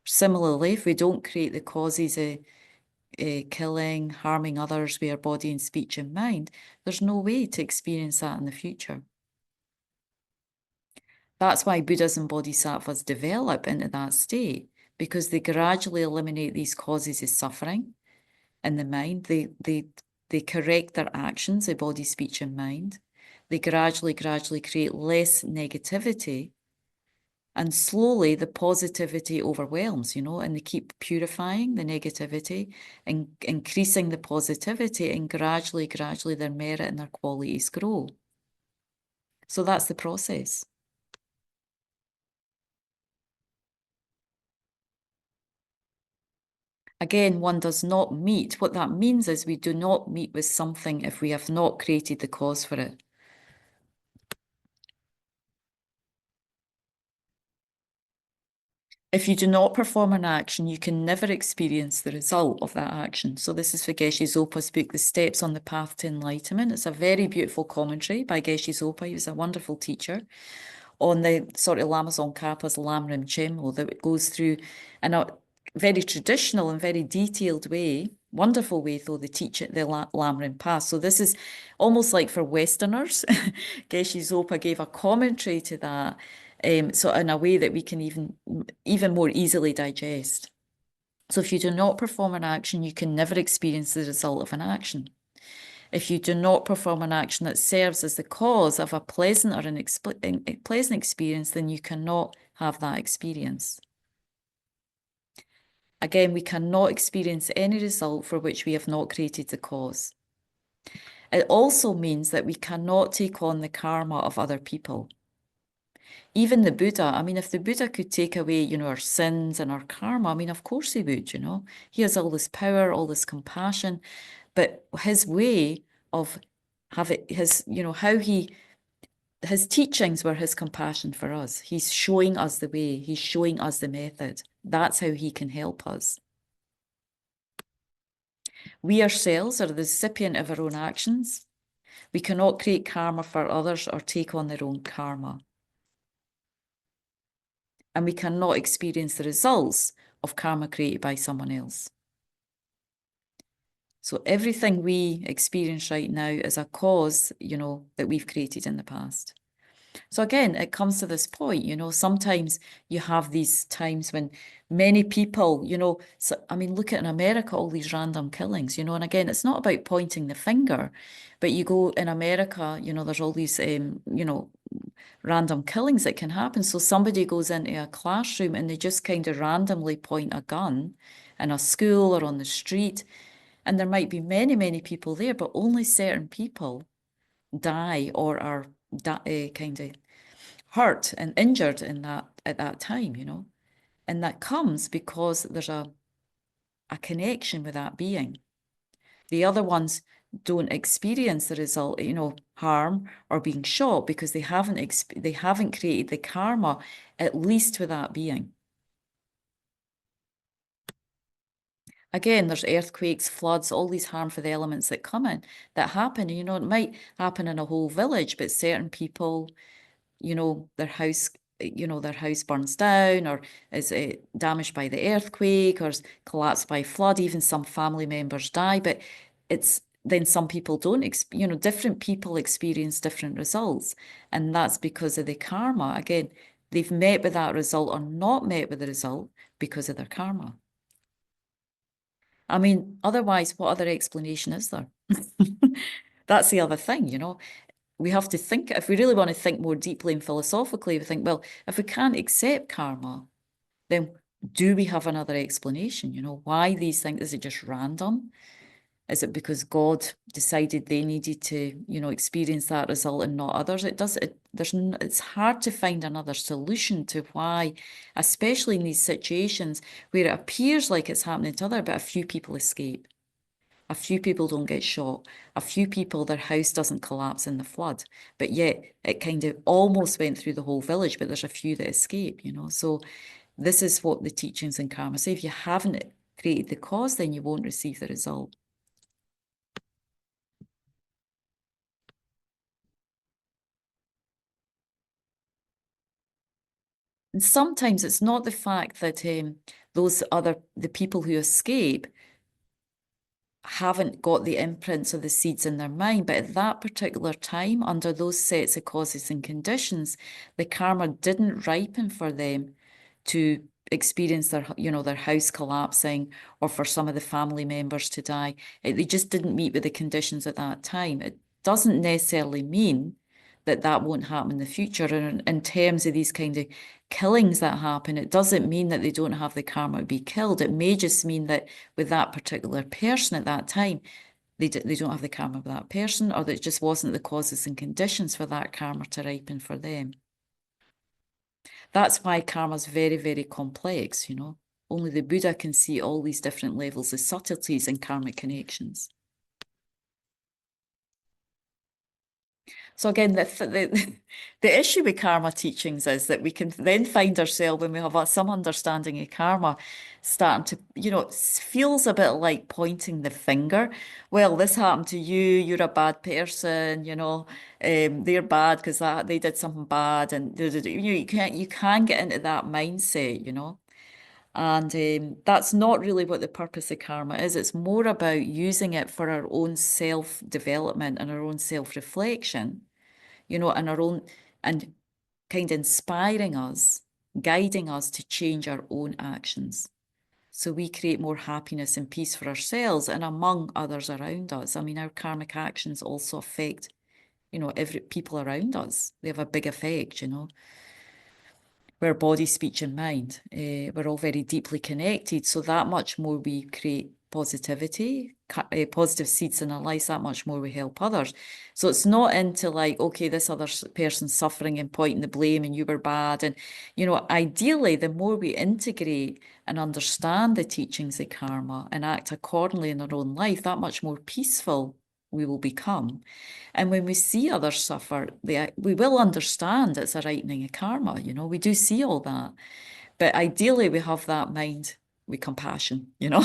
Similarly, if we don't create the causes of killing, harming others with our body and speech and mind, there's no way to experience that in the future. That's why Buddhas and Bodhisattvas develop into that state, because they gradually eliminate these causes of suffering in the mind. They correct their actions, their body, speech, and mind. They gradually create less negativity, and slowly the positivity overwhelms, you know, and they keep purifying the negativity and increasing the positivity, and gradually their merit and their qualities grow. So that's the process. Again, one does not meet. What that means is we do not meet with something if we have not created the cause for it. If you do not perform an action, you can never experience the result of that action. So this is for Geshe Zopa's book, The Steps on the Path to Enlightenment. It's a very beautiful commentary by Geshe Zopa. He was a wonderful teacher on the sort of Lama Tsongkhapa's Lamrim Chenmo that goes through in a very traditional and very detailed way, wonderful way though, they teach it, the Lamrim Path. So this is almost like for Westerners. Geshe Zopa gave a commentary to that, so in a way that we can even more easily digest. So if you do not perform an action, you can never experience the result of an action. If you do not perform an action that serves as the cause of a pleasant or an pleasant experience, then you cannot have that experience. Again, we cannot experience any result for which we have not created the cause. It also means that we cannot take on the karma of other people. Even the Buddha, I mean, if the Buddha could take away, you know, our sins and our karma, I mean, of course he would, you know. He has all this power, all this compassion, but his way of having his, you know, his teachings were his compassion for us. He's showing us the way. He's showing us the method. That's how he can help us. We ourselves are the recipient of our own actions. We cannot create karma for others or take on their own karma. And we cannot experience the results of karma created by someone else. So everything we experience right now is a cause, you know, that we've created in the past. So again, it comes to this point, you know, sometimes you have these times when many people, you know, so, I mean, look at in America, all these random killings, you know, and again, it's not about pointing the finger, but you go in America, you know, there's all these, you know, random killings that can happen. So somebody goes into a classroom and they just kind of randomly point a gun in a school or on the street, and there might be many people there, but only certain people die or are kind of hurt and injured in that at that time, you know. And that comes because there's a connection with that being. The other ones don't experience the result, you know, harm or being shot because they haven't created the karma, at least with that being. Again, there's earthquakes, floods, all these harmful elements that come in, that happen. You know, it might happen in a whole village, but certain people, you know, their house burns down or is damaged by the earthquake or is collapsed by flood. Even some family members die, but then some people don't, you know, different people experience different results. And that's because of the karma. Again, they've met with that result or not met with the result because of their karma. I mean, otherwise, what other explanation is there? That's the other thing, you know. We have to think, if we really want to think more deeply and philosophically, we think, well, if we can't accept karma, then do we have another explanation? You know, why these things? Is it just random? Is it because God decided they needed to, you know, experience that result and not others? It's hard to find another solution to why, especially in these situations where it appears like it's happening to others, but a few people escape. A few people don't get shot. A few people, their house doesn't collapse in the flood. But yet it kind of almost went through the whole village, but there's a few that escape, you know. So this is what the teachings in karma say. If you haven't created the cause, then you won't receive the result. And sometimes it's not the fact that the people who escape haven't got the imprints of the seeds in their mind, but at that particular time, under those sets of causes and conditions, the karma didn't ripen for them to experience their house collapsing, or for some of the family members to die. They just didn't meet with the conditions at that time. It doesn't necessarily mean that that won't happen in the future. And in terms of these kind of killings that happen, it doesn't mean that they don't have the karma to be killed. It may just mean that with that particular person at that time, they don't have the karma of that person, or that it just wasn't the causes and conditions for that karma to ripen for them. That's why karma is very, very complex, you know. Only the Buddha can see all these different levels of subtleties in karmic connections. So again, the issue with karma teachings is that we can then find ourselves, when we have some understanding of karma, starting to, you know, it feels a bit like pointing the finger. Well, this happened to you, you're a bad person, you know, they're bad because they did something bad, and you can get into that mindset, you know. And that's not really what the purpose of karma is. It's more about using it for our own self-development and our own self-reflection, you know, and kind of inspiring us, guiding us to change our own actions. So we create more happiness and peace for ourselves and among others around us. I mean, our karmic actions also affect, you know, every people around us. They have a big effect, you know. We're body, speech, and mind. We're all very deeply connected. So that much more we create positivity, positive seeds in our lives, that much more we help others. So it's not into like, okay, this other person's suffering and pointing the blame and you were bad. And, you know, ideally, the more we integrate and understand the teachings of karma and act accordingly in our own life, that much more peaceful we will become. And when we see others suffer, we will understand it's a rightening of karma, you know, we do see all that. But ideally, we have that mind with compassion, you know,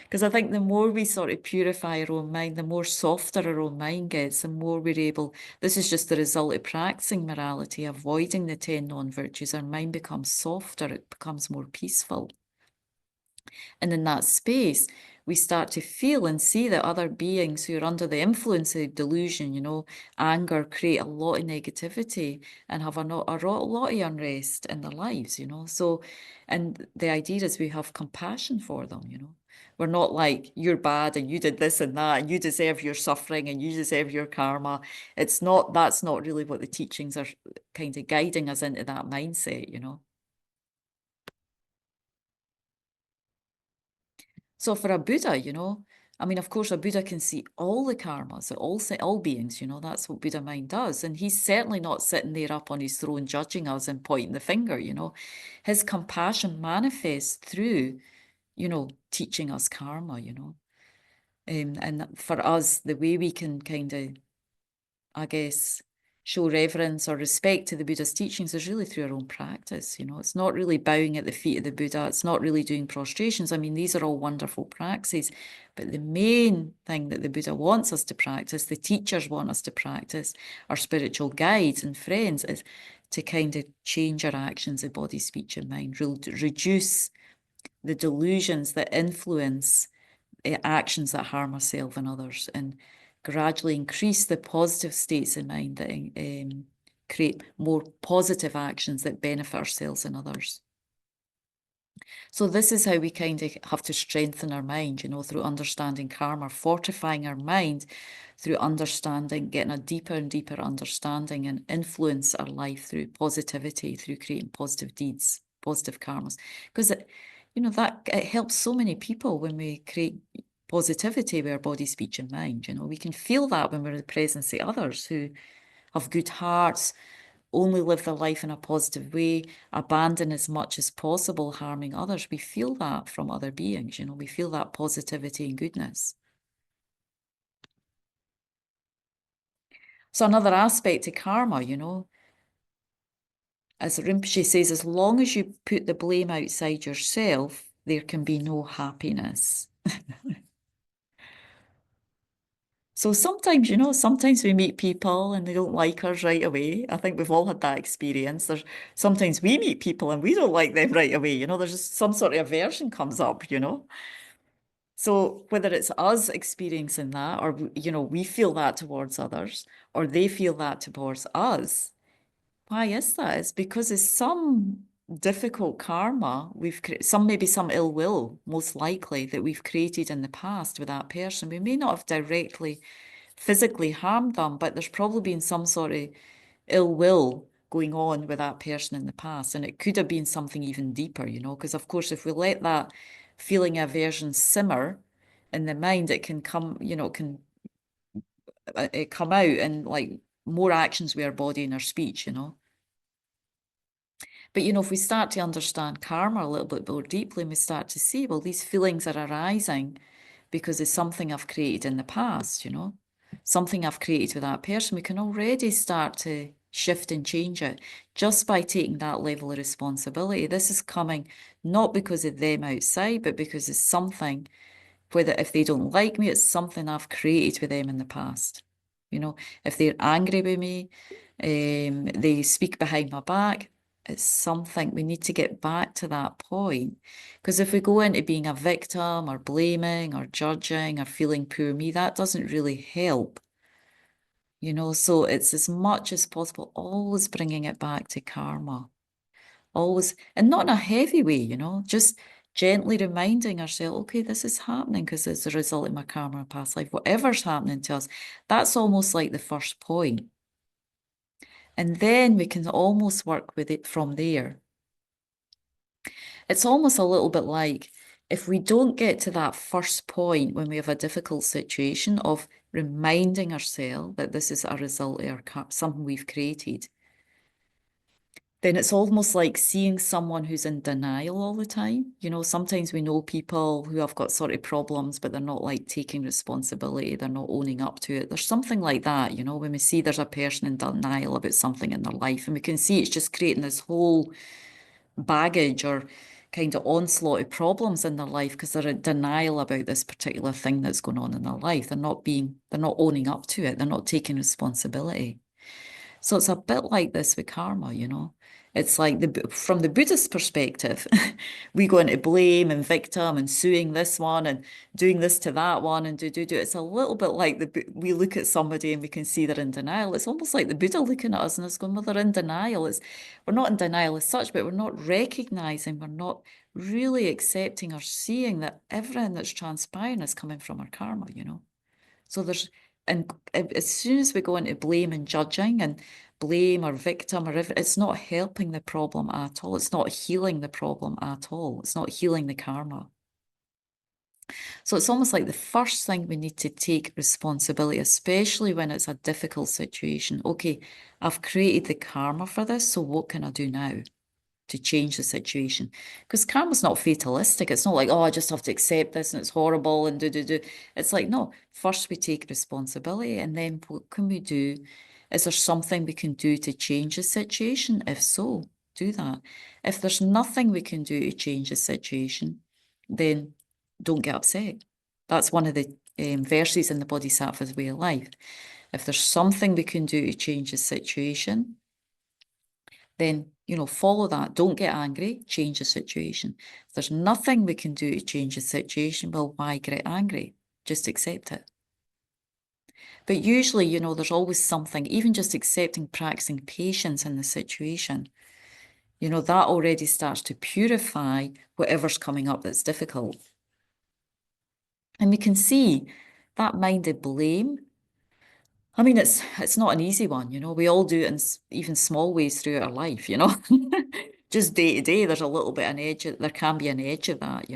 because I think the more we sort of purify our own mind, the more softer our own mind gets, the more we're able, this is just the result of practicing morality, avoiding the 10 non-virtues, our mind becomes softer, it becomes more peaceful. And in that space, we start to feel and see that other beings who are under the influence of delusion, you know, anger, create a lot of negativity and have a lot of unrest in their lives, you know. So, and the idea is we have compassion for them, you know. We're not like, you're bad and you did this and that and you deserve your suffering and you deserve your karma. It's not, that's not really what the teachings are kind of guiding us into, that mindset, you know. So for a Buddha, you know, I mean, of course, a Buddha can see all the karmas, all beings, you know, that's what Buddha mind does. And he's certainly not sitting there up on his throne judging us and pointing the finger, you know. His compassion manifests through, you know, teaching us karma, you know. And for us, the way we can kind of, I guess, show reverence or respect to the Buddha's teachings is really through our own practice. You know, it's not really bowing at the feet of the Buddha. It's not really doing prostrations. I mean, these are all wonderful practices, but the main thing that the Buddha wants us to practice, the teachers want us to practice, our spiritual guides and friends, is to kind of change our actions of body, speech, and mind, reduce the delusions that influence actions that harm ourselves and others, and gradually increase the positive states of mind that create more positive actions that benefit ourselves and others. So this is how we kind of have to strengthen our mind, you know, through understanding karma, fortifying our mind through understanding, getting a deeper and deeper understanding, and influence our life through positivity, through creating positive deeds, positive karmas. Because you know, that it helps so many people when we create positivity with our body, speech, and mind. You know, we can feel that when we're in the presence of others who have good hearts, only live their life in a positive way, abandon as much as possible harming others. We feel that from other beings, you know, we feel that positivity and goodness. So another aspect to karma, you know, as Rinpoche says, as long as you put the blame outside yourself, there can be no happiness. So sometimes, you know, sometimes we meet people and they don't like us right away. I think we've all had that experience. Sometimes we meet people and we don't like them right away. You know, there's just some sort of aversion comes up, you know. So whether it's us experiencing that or, you know, we feel that towards others or they feel that towards us, why is that? It's because it's some difficult karma maybe some ill will, most likely, that we've created in the past with that person. We may not have directly physically harmed them, but there's probably been some sort of ill will going on with that person in the past. And it could have been something even deeper, you know, because of course, if we let that feeling of aversion simmer in the mind, it can come, you know, it come out in like more actions with our body and our speech, you know. But, you know, if we start to understand karma a little bit more deeply and we start to see, well, these feelings are arising because it's something I've created in the past, you know, something I've created with that person, we can already start to shift and change it just by taking that level of responsibility. This is coming not because of them outside, but because it's something, whether if they don't like me, it's something I've created with them in the past. You know, if they're angry with me, they speak behind my back, it's something we need to get back to that point. Because if we go into being a victim or blaming or judging or feeling poor me, that doesn't really help. You know, so it's as much as possible, always bringing it back to karma. Always, and not in a heavy way, you know, just gently reminding ourselves, okay, this is happening because it's a result of my karma of past life. Whatever's happening to us, that's almost like the first point. And then we can almost work with it from there. It's almost a little bit like if we don't get to that first point when we have a difficult situation of reminding ourselves that this is a result of something we've created, then it's almost like seeing someone who's in denial all the time. You know, sometimes we know people who have got sort of problems, but they're not like taking responsibility. They're not owning up to it. There's something like that, you know, when we see there's a person in denial about something in their life and we can see it's just creating this whole baggage or kind of onslaught of problems in their life because they're in denial about this particular thing that's going on in their life. They're not owning up to it. They're not taking responsibility. So it's a bit like this with karma, you know. It's like from the Buddhist perspective, we go into blame and victim and suing this one and doing this to that one and do. It's a little bit like we look at somebody and we can see they're in denial. It's almost like the Buddha looking at us and it's going, well, they're in denial. We're not in denial as such, but we're not recognizing, we're not really accepting or seeing that everything that's transpiring is coming from our karma, you know. So and as soon as we go into blame and judging and blame or victim it's not helping the problem at all. It's not healing the problem at all. It's not healing the karma. So it's almost like the first thing we need to take responsibility, especially when it's a difficult situation. Okay, I've created the karma for this, so what can I do now to change the situation? Because karma's not fatalistic. It's not like, oh, I just have to accept this and it's horrible and do. It's like, no, first we take responsibility and then what can we do? Is there something we can do to change the situation? If so, do that. If there's nothing we can do to change the situation, then don't get upset. That's one of the verses in the Bodhisattva's Way of Life. If there's something we can do to change the situation, then, you know, follow that. Don't get angry, change the situation. If there's nothing we can do to change the situation, well, why get angry? Just accept it. But usually, you know, there's always something, even just accepting, practicing patience in the situation, you know, that already starts to purify whatever's coming up that's difficult. And we can see that mind of blame. I mean, it's not an easy one, you know. We all do it in even small ways throughout our life, you know. just day to day, there's a little bit an edge. There can be an edge of that,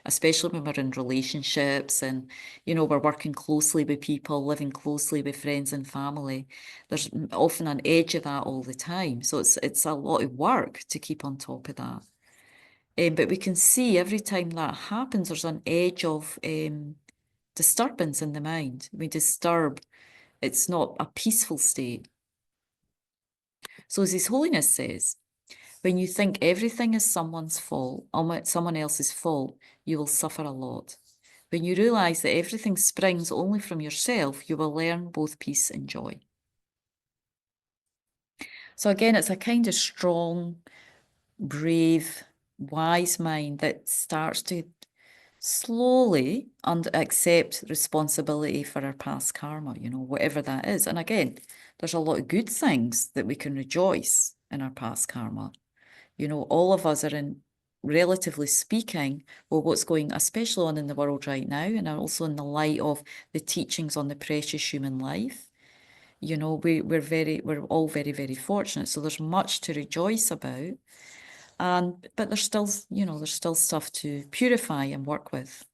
especially when we're in relationships and, we're working closely with people, living closely with friends and family. There's often an edge of that all the time. So it's a lot of work to keep on top of that. But we can see every time that happens, there's an edge of disturbance in the mind. We disturb. It's not a peaceful state. So as His Holiness says, when you think everything is someone's fault, someone else's fault, you will suffer a lot. When you realize that everything springs only from yourself, you will learn both peace and joy. So again, it's a kind of strong, brave, wise mind that starts to slowly accept responsibility for our past karma, whatever that is. And again, there's a lot of good things that we can rejoice in our past karma. All of us are in, relatively speaking, well, what's going especially on in the world right now, and also in the light of the teachings on the precious human life. We're all very, very fortunate. So there's much to rejoice about. But there's still stuff to purify and work with.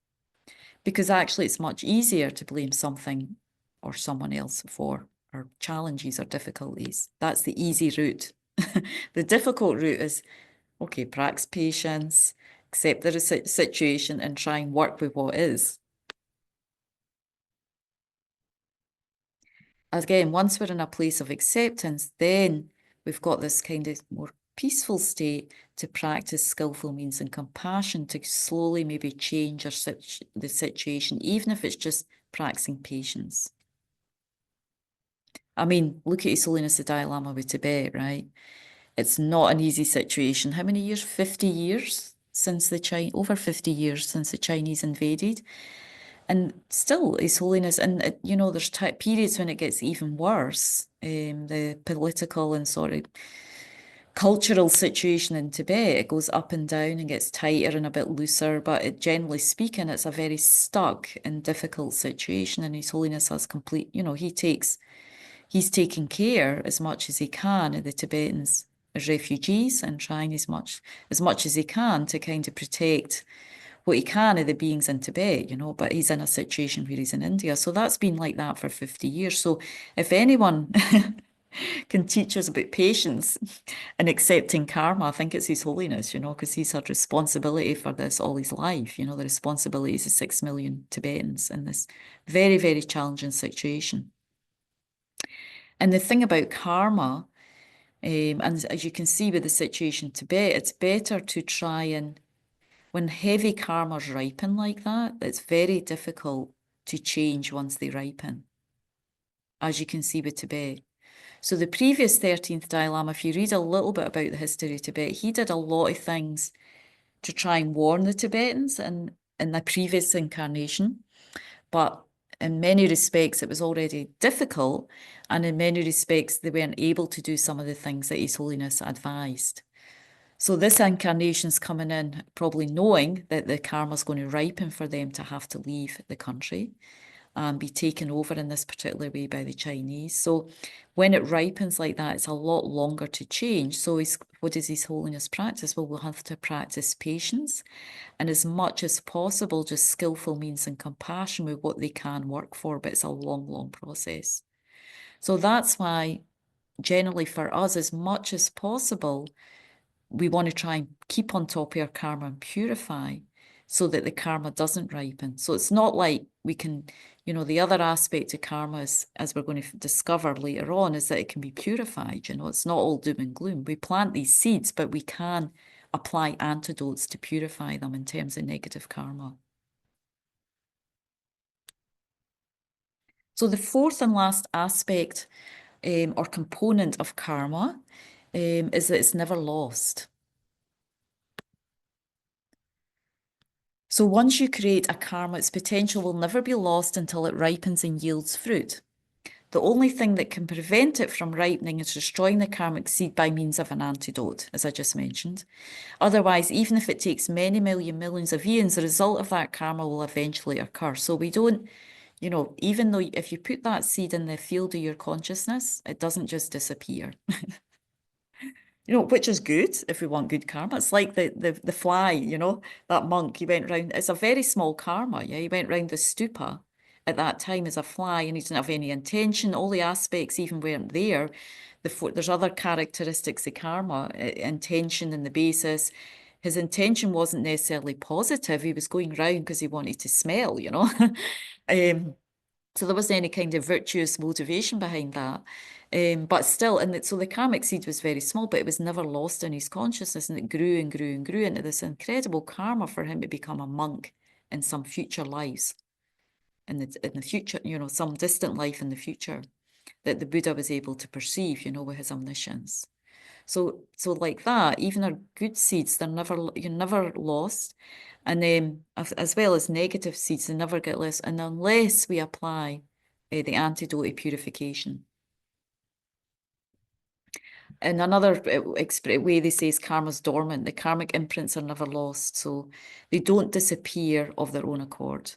Because actually it's much easier to blame something or someone else for our challenges or difficulties. That's the easy route. The difficult route is, okay, practice patience, accept the situation and try and work with what is. Again, once we're in a place of acceptance, then we've got this kind of more peaceful state to practice skillful means and compassion to slowly maybe change the situation, even if it's just practicing patience. I mean, look at His Holiness the Dalai Lama with Tibet, right? It's not an easy situation. How many years? 50 years since over 50 years since the Chinese invaded. And still, His Holiness, and there's periods when it gets even worse. The political and cultural situation in Tibet, it goes up and down and gets tighter and a bit looser, but generally speaking, it's a very stuck and difficult situation. And His Holiness has he's taking care as much as he can of the Tibetans as refugees and trying as much as he can to kind of protect what he can of the beings in Tibet, but he's in a situation where he's in India. So that's been like that for 50 years. So if anyone can teach us about patience and accepting karma, I think it's His Holiness, because he's had responsibility for this all his life. The responsibilities of 6 million Tibetans in this very, very challenging situation. And the thing about karma, and as you can see with the situation in Tibet, it's better to try and, when heavy karmas ripen like that, it's very difficult to change once they ripen, as you can see with Tibet. So the previous 13th Dalai Lama, if you read a little bit about the history of Tibet, he did a lot of things to try and warn the Tibetans in the previous incarnation. But in many respects, it was already difficult. And in many respects, they weren't able to do some of the things that His Holiness advised. So this incarnation's coming in probably knowing that the karma's going to ripen for them to have to leave the country and be taken over in this particular way by the Chinese. So when it ripens like that, it's a lot longer to change. So what does His Holiness practice? Well, we'll have to practice patience and as much as possible, just skillful means and compassion with what they can work for, but it's a long, long process. So that's why generally for us, as much as possible, we want to try and keep on top of our karma and purify so that the karma doesn't ripen. So it's not like we can, the other aspect of karma is, as we're going to discover later on, is that it can be purified. It's not all doom and gloom. We plant these seeds, but we can apply antidotes to purify them in terms of negative karma. So the fourth and last aspect or component of karma is that it's never lost. So once you create a karma, its potential will never be lost until it ripens and yields fruit. The only thing that can prevent it from ripening is destroying the karmic seed by means of an antidote, as I just mentioned. Otherwise, even if it takes many millions of years, the result of that karma will eventually occur. So we don't, even though if you put that seed in the field of your consciousness, it doesn't just disappear. You know, which is good if we want good karma. It's like the fly, you know, that monk, he went round, it's a very small karma, yeah. He went round the stupa at that time as a fly and he didn't have any intention. All the aspects even weren't there. There's other characteristics of karma, intention and the basis. His intention wasn't necessarily positive. He was going round because he wanted to smell, you know. So there wasn't any kind of virtuous motivation behind that. But still, so the karmic seed was very small, but it was never lost in his consciousness, and it grew and grew and grew into this incredible karma for him to become a monk in some future lives, in the future, you know, some distant life in the future that the Buddha was able to perceive, you know, with his omniscience. So like that, even our good seeds, you're never lost. And as well as negative seeds, they never get lost. And unless we apply the antidote of purification. And another way they say is karma's dormant. The karmic imprints are never lost. So they don't disappear of their own accord.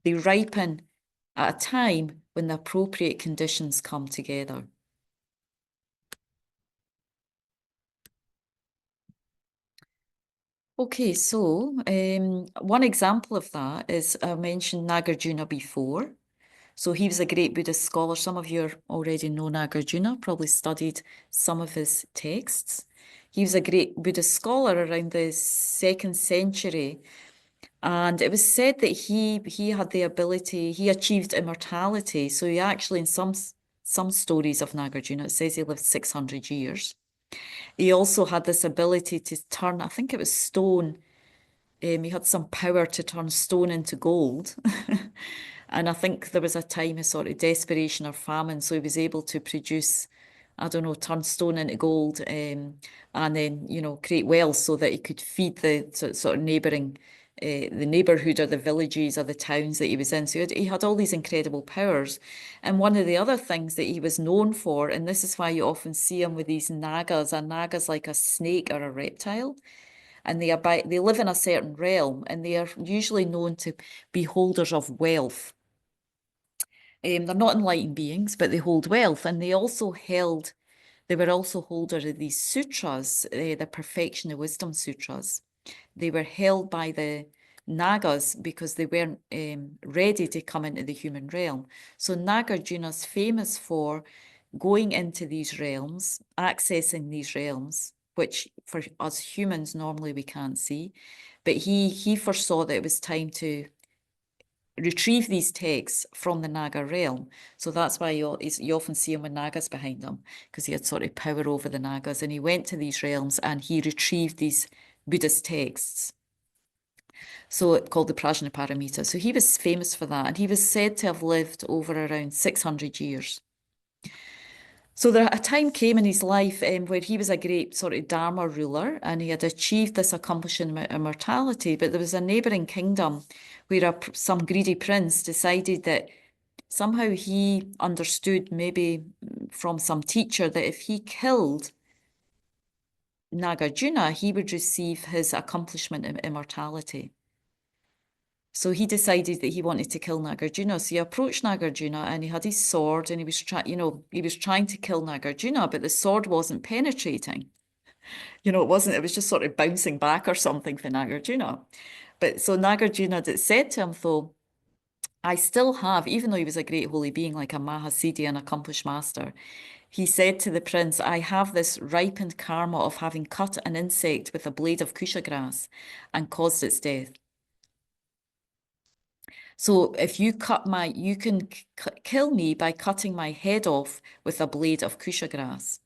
They ripen at a time when the appropriate conditions come together. Okay, so one example of that is I mentioned Nagarjuna before. So he was a great Buddhist scholar. Some of you already know Nagarjuna, probably studied some of his texts. He was a great Buddhist scholar around the 2nd century. And it was said that he had the ability, he achieved immortality. So he actually, in some stories of Nagarjuna, it says he lived 600 years. He also had this ability to turn, I think it was stone. He had some power to turn stone into gold. And I think there was a time of sort of desperation or famine. So he was able to produce, I don't know, turn stone into gold, and then, you know, create wealth so that he could feed the sort of neighboring, the neighborhood or the villages or the towns that he was in. So he had all these incredible powers. And one of the other things that he was known for, and this is why you often see him with these nagas, a naga's like a snake or a reptile. And they live in a certain realm, and they are usually known to be holders of wealth. They're not enlightened beings, but they hold wealth, and they were also holders of these sutras, the Perfection of Wisdom sutras. They were held by the Nagas because they weren't ready to come into the human realm. So Nagarjuna's famous for going into these realms, accessing these realms, which for us humans normally we can't see. But he foresaw that it was time to retrieve these texts from the Naga realm. So that's why you often see him with Nagas behind him, because he had sort of power over the Nagas. And he went to these realms and he retrieved these Buddhist texts. So it's called the Prajnaparamita. So he was famous for that. And he was said to have lived over around 600 years. So a time came in his life where he was a great sort of Dharma ruler and he had achieved this accomplishing immortality, but there was a neighbouring kingdom where some greedy prince decided that somehow he understood, maybe from some teacher, that if he killed Nagarjuna, he would receive his accomplishment of immortality. So he decided that he wanted to kill Nagarjuna. So he approached Nagarjuna and he had his sword and he was trying to kill Nagarjuna, but the sword wasn't penetrating. It was just sort of bouncing back or something for Nagarjuna. But so Nagarjuna said to him, though, I still have, even though he was a great holy being like a Mahasiddhi, an accomplished master, he said to the prince, I have this ripened karma of having cut an insect with a blade of kusha grass and caused its death. So if you you can kill me by cutting my head off with a blade of kusha grass.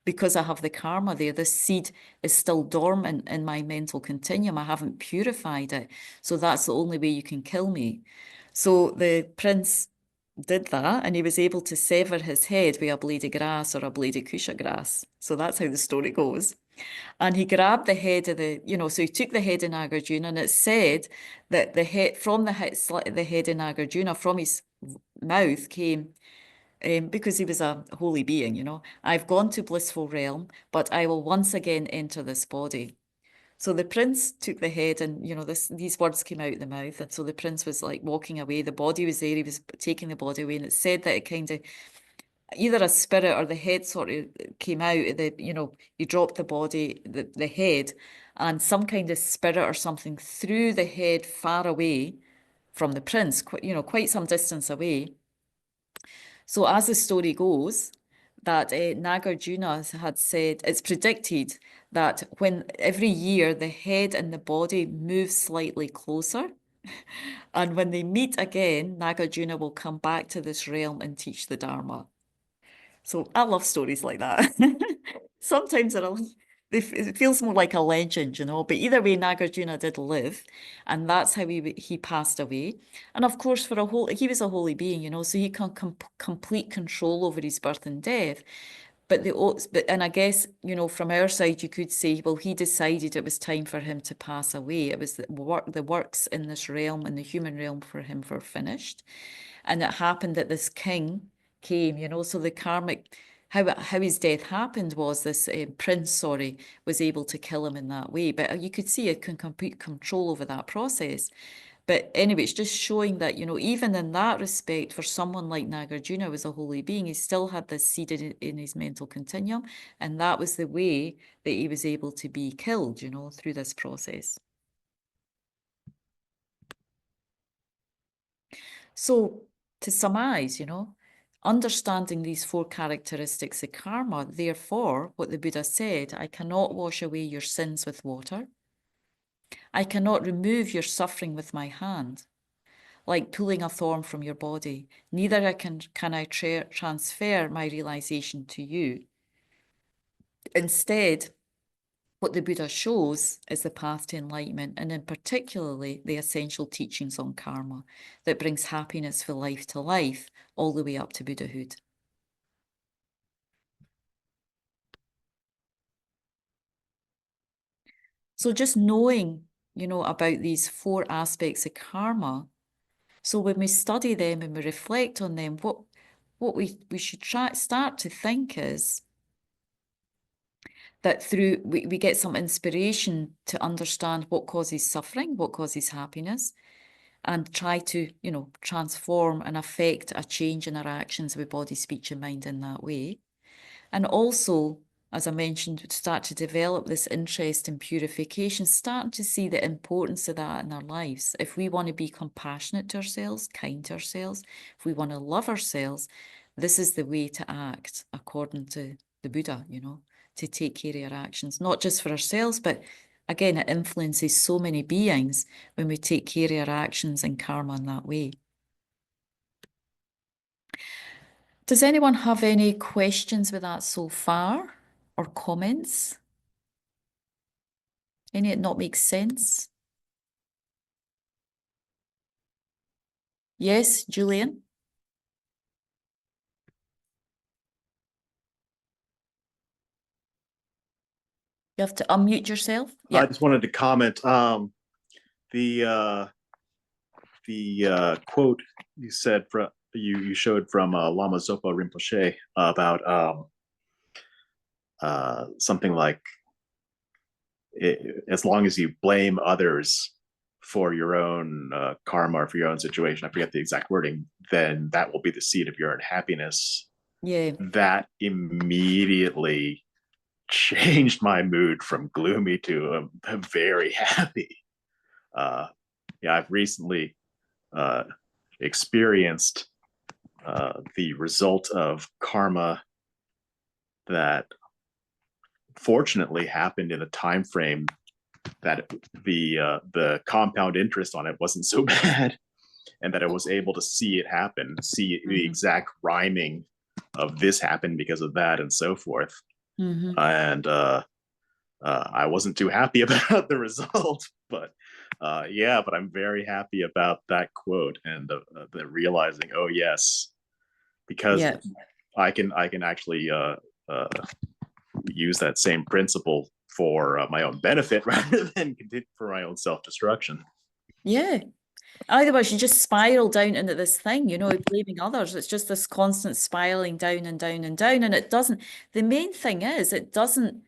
Because I have the karma there, this seed is still dormant in my mental continuum. I haven't purified it. So that's the only way you can kill me. So the prince did that and he was able to sever his head with a blade of grass or a blade of kusha grass. So that's how the story goes. And he grabbed the head of so he took the head of Nagarjuna, and it said that the head from the head of Nagarjuna, from his mouth came, because he was a holy being, I've gone to blissful realm, but I will once again enter this body. So the prince took the head and, these words came out of the mouth. And so the prince was like walking away. The body was there. He was taking the body away. And it said that it kind of either a spirit or the head sort of came out of the, you dropped the body, the head, and some kind of spirit or something threw the head far away from the prince, quite some distance away. So as the story goes, that Nagarjuna had said, it's predicted that when every year the head and the body move slightly closer, and when they meet again, Nagarjuna will come back to this realm and teach the Dharma. So I love stories like that. Sometimes it feels more like a legend, but either way, Nagarjuna did live, and that's how he passed away. And of course, he was a holy being, so he can complete control over his birth and death. And I guess, from our side, you could say, well, he decided it was time for him to pass away. It was the works in this realm, in the human realm, for him were finished. And it happened that this king came, so the karmic, how his death happened was this prince, was able to kill him in that way. But you could see it can complete control over that process. But anyway, it's just showing that, even in that respect, for someone like Nagarjuna was a holy being, he still had this seed in his mental continuum. And that was the way that he was able to be killed, through this process. So to summarize, understanding these 4 characteristics of karma, therefore, what the Buddha said, I cannot wash away your sins with water. I cannot remove your suffering with my hand, like pulling a thorn from your body. Neither can I transfer my realization to you. Instead, what the Buddha shows is the path to enlightenment, and in particularly the essential teachings on karma that brings happiness for life to life, all the way up to Buddhahood. So just knowing, about these 4 aspects of karma, so when we study them and we reflect on them, what we should start to think is that we get some inspiration to understand what causes suffering, what causes happiness, and try to, transform and affect a change in our actions with body, speech, and mind in that way. And also, as I mentioned, start to develop this interest in purification, starting to see the importance of that in our lives. If we want to be compassionate to ourselves, kind to ourselves, if we want to love ourselves, this is the way to act according to the Buddha, to take care of our actions, not just for ourselves, but again, it influences so many beings when we take care of our actions and karma in that way. Does anyone have any questions with that so far, or comments? Any that not make sense? Yes, Julian? You have to unmute yourself. I Yeah. just wanted to comment. The quote you said you showed from Lama Zopa Rinpoche about something like, as long as you blame others for your own karma or for your own situation, I forget the exact wording, then that will be the seed of your unhappiness. Yeah. That immediately changed my mood from gloomy to very happy. I've recently experienced the result of karma that fortunately happened in a time frame that the compound interest on it wasn't so bad, and that I was able to see it happen, see the exact rhyming of this happened because of that and so forth. And I wasn't too happy about the result, but but I'm very happy about that quote and the realizing, oh yes, because I can actually use that same principle for my own benefit rather than for my own self-destruction. Yeah. Otherwise, you just spiral down into this thing, blaming others. It's just this constant spiraling down and down and down. And the main thing is, it doesn't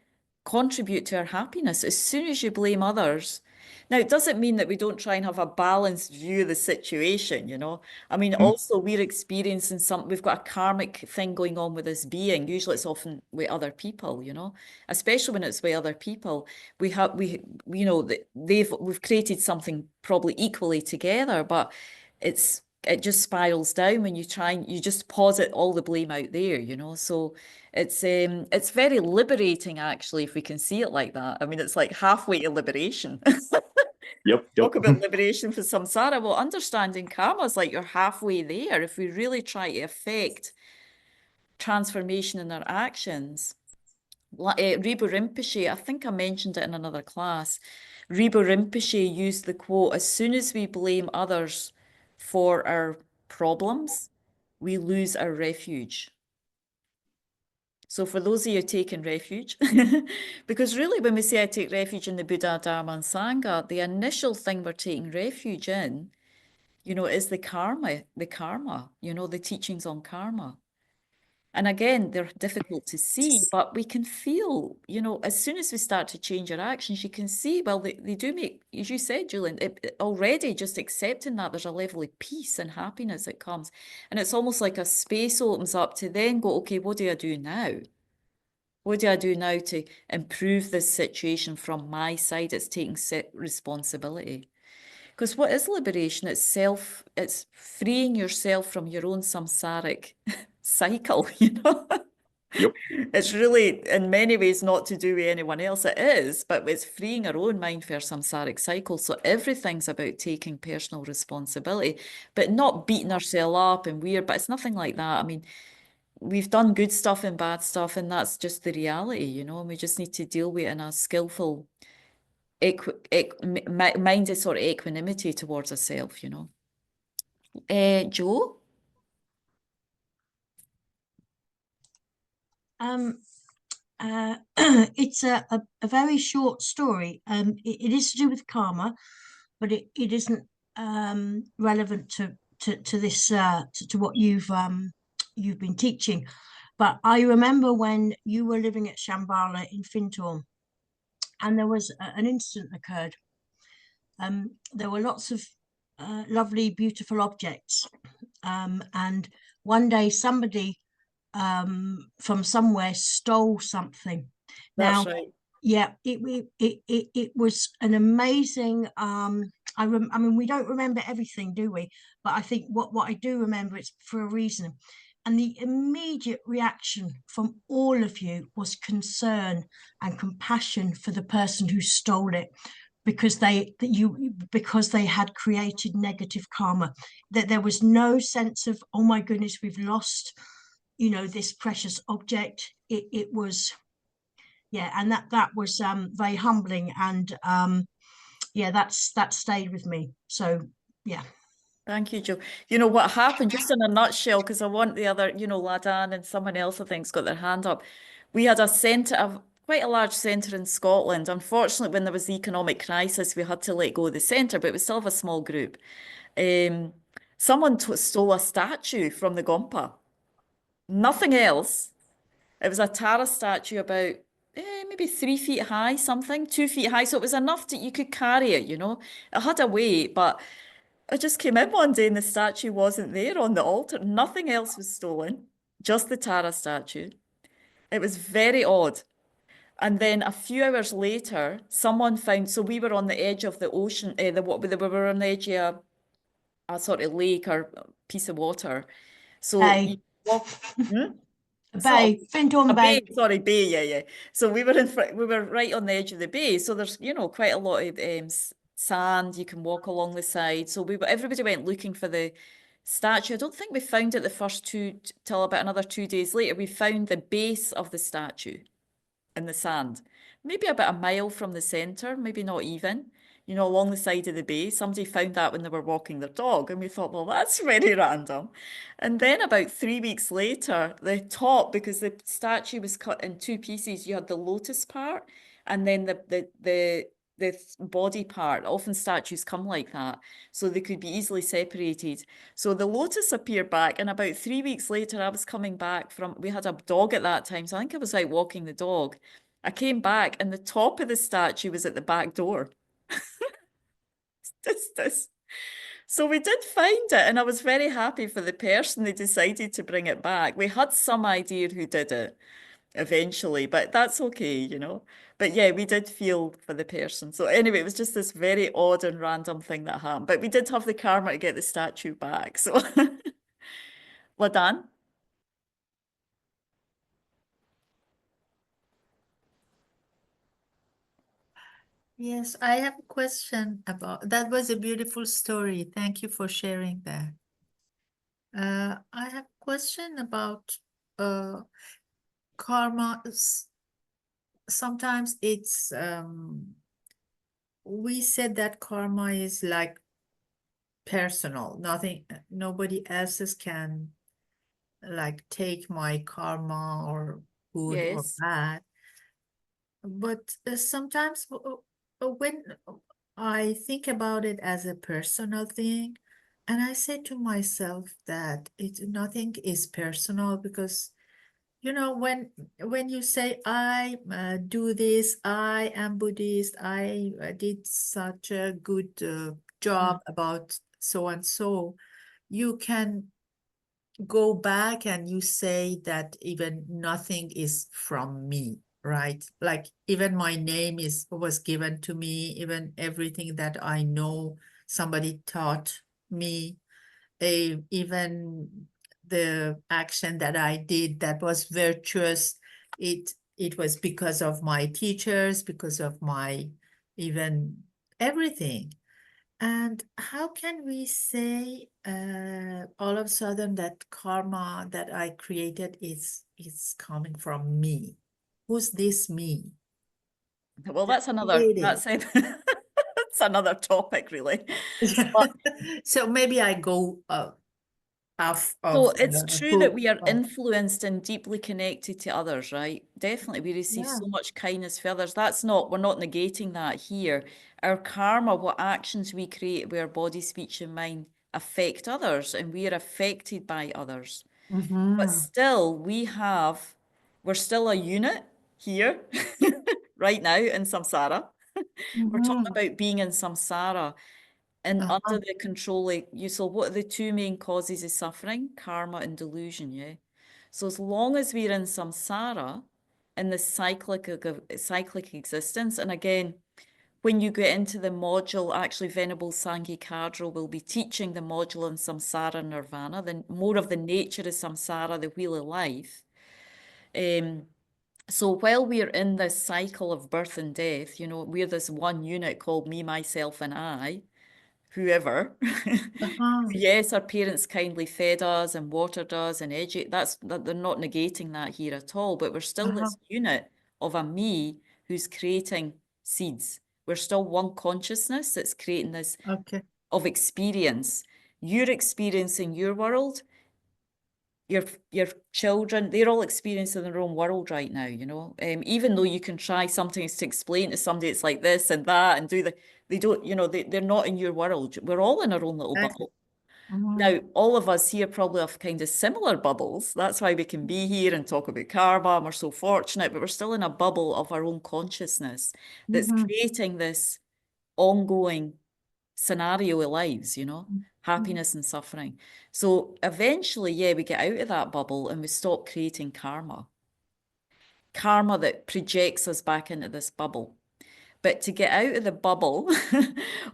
contribute to our happiness. As soon as you blame others, Now, it doesn't mean that we don't try and have a balanced view of the situation, you know. I mean, Mm. also we're experiencing we've got a karmic thing going on with this being. Usually it's often with other people, you know, especially when it's with other people. You know, we've created something probably equally together, but it just spirals down when you just posit all the blame out there, you know. So it's very liberating actually, if we can see it like that. I mean, it's like halfway to liberation. Yep. Talk about liberation from samsara. Well, understanding karma is like you're halfway there. If we really try to affect transformation in our actions. Ribu Rinpoche, I think I mentioned it in another class. Ribu Rinpoche used the quote, as soon as we blame others for our problems, we lose our refuge. So for those of you taking refuge, because really when we say I take refuge in the Buddha, Dharma and Sangha, the initial thing we're taking refuge in, you know, is the karma, you know, the teachings on karma. And again, they're difficult to see, but we can feel, you know, as soon as we start to change our actions, you can see, well, they do make, as you said, Julian, already just accepting that there's a level of peace and happiness that comes. And it's almost like a space opens up to then go, okay, what do I do now? What do I do now to improve this situation from my side? It's taking responsibility. Because what is liberation? It's freeing yourself from your own samsaric cycle, you know? Yep. It's really, in many ways, not to do with anyone else. It is, but it's freeing our own mind for our samsaric cycle. So everything's about taking personal responsibility, but not beating ourselves up and weird. But it's nothing like that. I mean, we've done good stuff and bad stuff, and that's just the reality, you know, and we just need to deal with it in a skillful, minded sort of equanimity towards ourselves, you know. Joe? It's a very short story. It is to do with karma, but it isn't relevant to this to what you've been teaching. But I remember when you were living at Shambhala in Fintorn, and there was an incident occurred. There were lots of lovely, beautiful objects, and one day somebody from somewhere stole something. That's Now, right. yeah, it was an amazing. I mean, we don't remember everything, do we? But I think what I do remember, it's for a reason. And the immediate reaction from all of you was concern and compassion for the person who stole it, because they had created negative karma. That there was no sense of, oh my goodness, we've lost, you know, this precious object. It was, yeah, and that was very humbling, and yeah, that stayed with me. So yeah. Thank you, Joe. You know what happened, just in a nutshell, because I want the other, you know, Ladan and someone else, I think's got their hand up. We had a centre, quite a large centre in Scotland. Unfortunately, when there was the economic crisis, we had to let go of the centre, but we still have a small group. Someone stole a statue from the Gompa. Nothing else. It was a Tara statue about maybe 3 feet high, something, 2 feet high. So it was enough that you could carry it, you know. It had a weight, but I just came in one day and the statue wasn't there on the altar. Nothing else was stolen, just the Tara statue. It was very odd. And then a few hours later, someone found, so we were on the edge of the ocean, we were on the edge of a sort of lake or piece of water. So Bay. you walk, Bay, Fintorn a Bay. bay, sorry, bay, yeah. So we were in front, we were right on the edge of the bay. So there's, you know, quite a lot of sand. You can walk along the side. So everybody went looking for the statue. I don't think we found it the first till about another 2 days later. We found the base of the statue in the sand, maybe about a mile from the center, maybe not even, you know, along the side of the bay. Somebody found that when they were walking their dog, and we thought, well, that's very random. And then about 3 weeks later, the top, because the statue was cut in two pieces, you had the lotus part and then the body part. Often statues come like that, so they could be easily separated. So the lotus appeared back, and about 3 weeks later, I was coming back we had a dog at that time, so I think I was out walking the dog. I came back, and the top of the statue was at the back door. This. So we did find it, and I was very happy for the person they decided to bring it back. We had some idea who did it eventually, but that's okay, you know. But yeah, we did feel for the person. So anyway, it was just this very odd and random thing that happened. But we did have the karma to get the statue back. So Ladan? Yes, I have a question about that. Was a beautiful story. Thank you for sharing that. I have a question about karma. Sometimes it's we said that karma is like personal. Nobody else's can like take my karma or good or Yes. bad. But sometimes when I think about it as a personal thing, and I say to myself that nothing is personal because you know when you say I do this, I am Buddhist, I did such a good job about so and so, you can go back and you say that even nothing is from me, right? Like even my name was given to me, even everything that I know somebody taught me, even the action that I did that was virtuous, it was because of my teachers, because of my even everything. And how can we say all of a sudden that karma that I created is coming from me? Who's this me? Well, that's Created. that's another topic, really. But So maybe I go off so of it's the true that hook. we are influenced and deeply connected to others, right? Definitely, we receive Yeah. so much kindness for others. We're not negating that here. Our karma, what actions we create with our body, speech, and mind affect others, and we are affected by others. But still, we're still a unit here, right now in samsara. We're talking about being in samsara and under the control of you. So what are the two main causes of suffering? Karma and delusion, yeah? So as long as we're in samsara, in this cyclic existence, and again, when you get into the module, actually Venerable Sangye Kadro will be teaching the module on samsara and nirvana, then more of the nature of samsara, the wheel of life. So while we're in this cycle of birth and death, you know, we're this one unit called me, myself, and I, whoever. Yes, our parents kindly fed us and watered us and they're not negating that here at all, but we're still this unit of a me who's creating seeds. We're still one consciousness that's creating this Okay. of experience. You're experiencing your world, your children, they're all experiencing their own world right now, you know. Even though you can try sometimes to explain to somebody it's like this and that and they don't, you know, they're not in your world. We're all in our own little bubble. Now, all of us here probably have kind of similar bubbles. That's why we can be here and talk about karma, and we're so fortunate, but we're still in a bubble of our own consciousness that's creating this ongoing scenario of lives, you know, happiness and suffering. So eventually, yeah, we get out of that bubble and we stop creating karma. Karma that projects us back into this bubble. But to get out of the bubble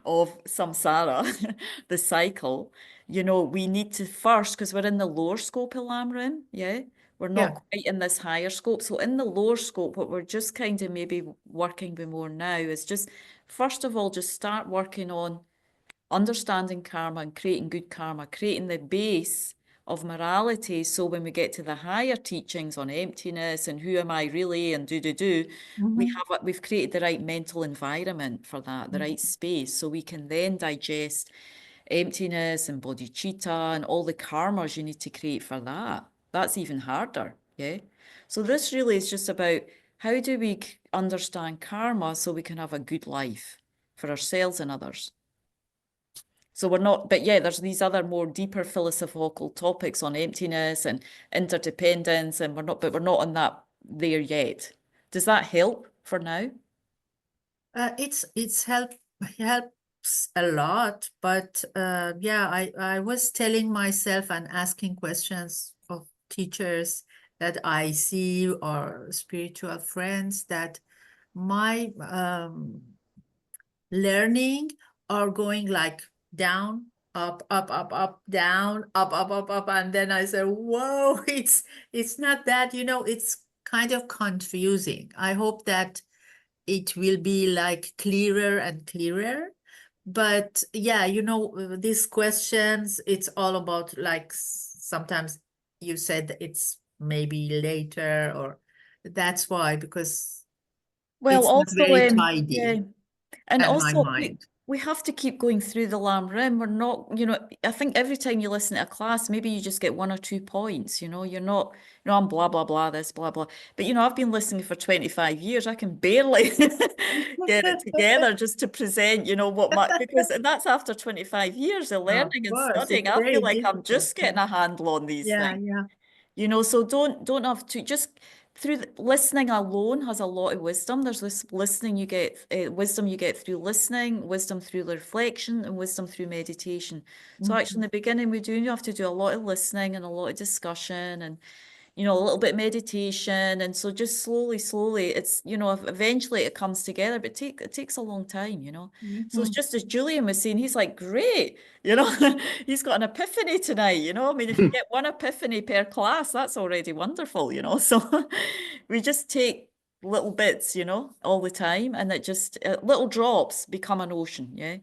of samsara, the cycle, you know, we need to first, because we're in the lower scope of Lamrim, yeah? We're not quite in this higher scope. So in the lower scope, what we're just kind of maybe working with more now is just, first of all, just start working on understanding karma and creating good karma, creating the base of morality. So when we get to the higher teachings on emptiness and who am I really and we've created the right mental environment for that, the right space, so we can then digest emptiness and bodhicitta and all the karmas you need to create for that. That's even harder, yeah? So this really is just about how do we understand karma so we can have a good life for ourselves and others. So we're not, but yeah, there's these other more deeper philosophical topics on emptiness and interdependence, and we're not on that there yet. Does that help for now? It's helped helps a lot, but yeah, I was telling myself and asking questions of teachers that I see or spiritual friends that my learning are going like down, up, down, up, and then I said, whoa, it's not that, it's kind of confusing. I hope that it will be like clearer and clearer. But yeah, these questions, it's all about like sometimes you said it's maybe later, or that's why, because Well, it's not also, very yeah, tidy and at my also mind. we have to keep going through the Lamb Rim. We're not, I think every time you listen to a class, maybe you just get 1 or 2 points, you're not, I'm blah, blah, blah, this, blah, blah. But, I've been listening for 25 years. I can barely get it together just to present, because and that's after 25 years of Of learning and course, studying. it's I very feel like I'm difficult. just getting a handle on these Yeah, things. yeah. So don't have to just through listening alone has a lot of wisdom. There's this listening you get, wisdom you get through listening, wisdom through reflection, and wisdom through meditation. So actually, in the beginning, you have to do a lot of listening and a lot of discussion, and a little bit of meditation. And so just slowly, it's, eventually it comes together, but it takes a long time, So it's just as Julian was saying, he's like, great, he's got an epiphany tonight, I mean, if you get one epiphany per class, that's already wonderful, So we just take little bits, all the time, and it just, little drops become an ocean, yeah?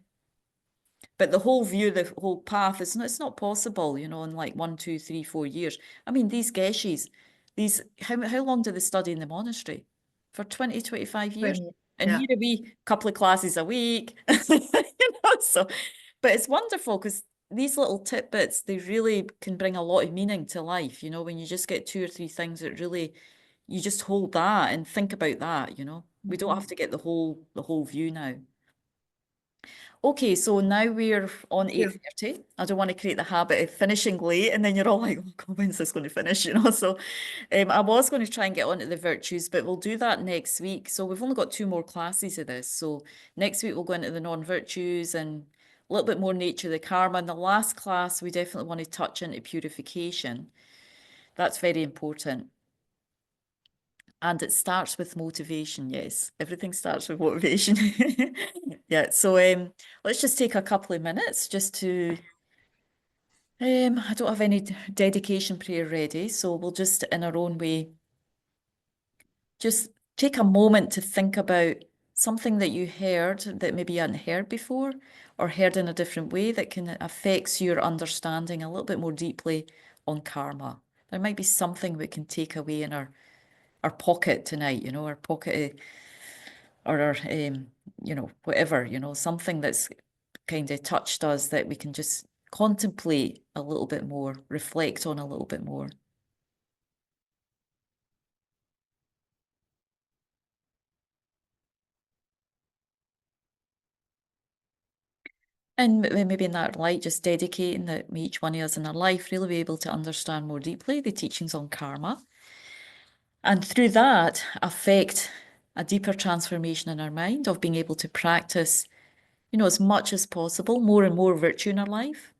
But the whole view, the whole path, it's not possible, in like 1, 2, 3, 4 years. I mean, these geshes, how long do they study in the monastery? For 20, 25 years? And Yeah. here we couple of classes a week, so, but it's wonderful because these little tidbits, they really can bring a lot of meaning to life, when you just get 2 or 3 things that really, you just hold that and think about that, We don't have to get the whole view now. Okay, so now we're on Thank you. 8:30. I don't want to create the habit of finishing late, and then you're all like, oh God, when's this going to finish? So I was going to try and get onto the virtues, but we'll do that next week. So we've only got 2 more classes of this. So next week we'll go into the non-virtues and a little bit more nature of the karma. In the last class, we definitely want to touch into purification. That's very important. And it starts with motivation, yes. Everything starts with motivation. Yeah, so let's just take a couple of minutes just to, I don't have any dedication prayer ready, so we'll just, in our own way, just take a moment to think about something that you heard that maybe you hadn't heard before, or heard in a different way that can affects your understanding a little bit more deeply on karma. There might be something we can take away in our pocket tonight, our pocket or our, whatever, something that's kind of touched us that we can just contemplate a little bit more, reflect on a little bit more. And maybe in that light, just dedicating that each one of us in our life really be able to understand more deeply the teachings on karma. And through that, affect a deeper transformation in our mind of being able to practice, as much as possible, more and more virtue in our life,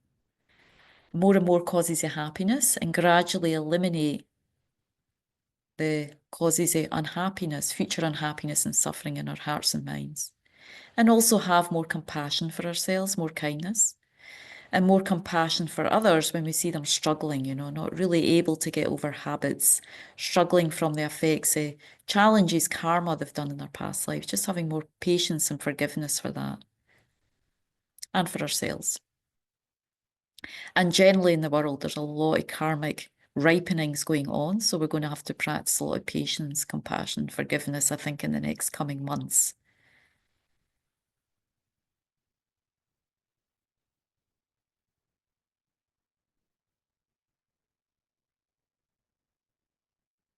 more and more causes of happiness, and gradually eliminate the causes of unhappiness, future unhappiness and suffering in our hearts and minds. And also have more compassion for ourselves, more kindness, and more compassion for others when we see them struggling, not really able to get over habits, struggling from the effects of challenges, karma they've done in their past lives, just having more patience and forgiveness for that. And for ourselves. And generally in the world, there's a lot of karmic ripenings going on. So we're going to have to practice a lot of patience, compassion, forgiveness, I think, in the next coming months.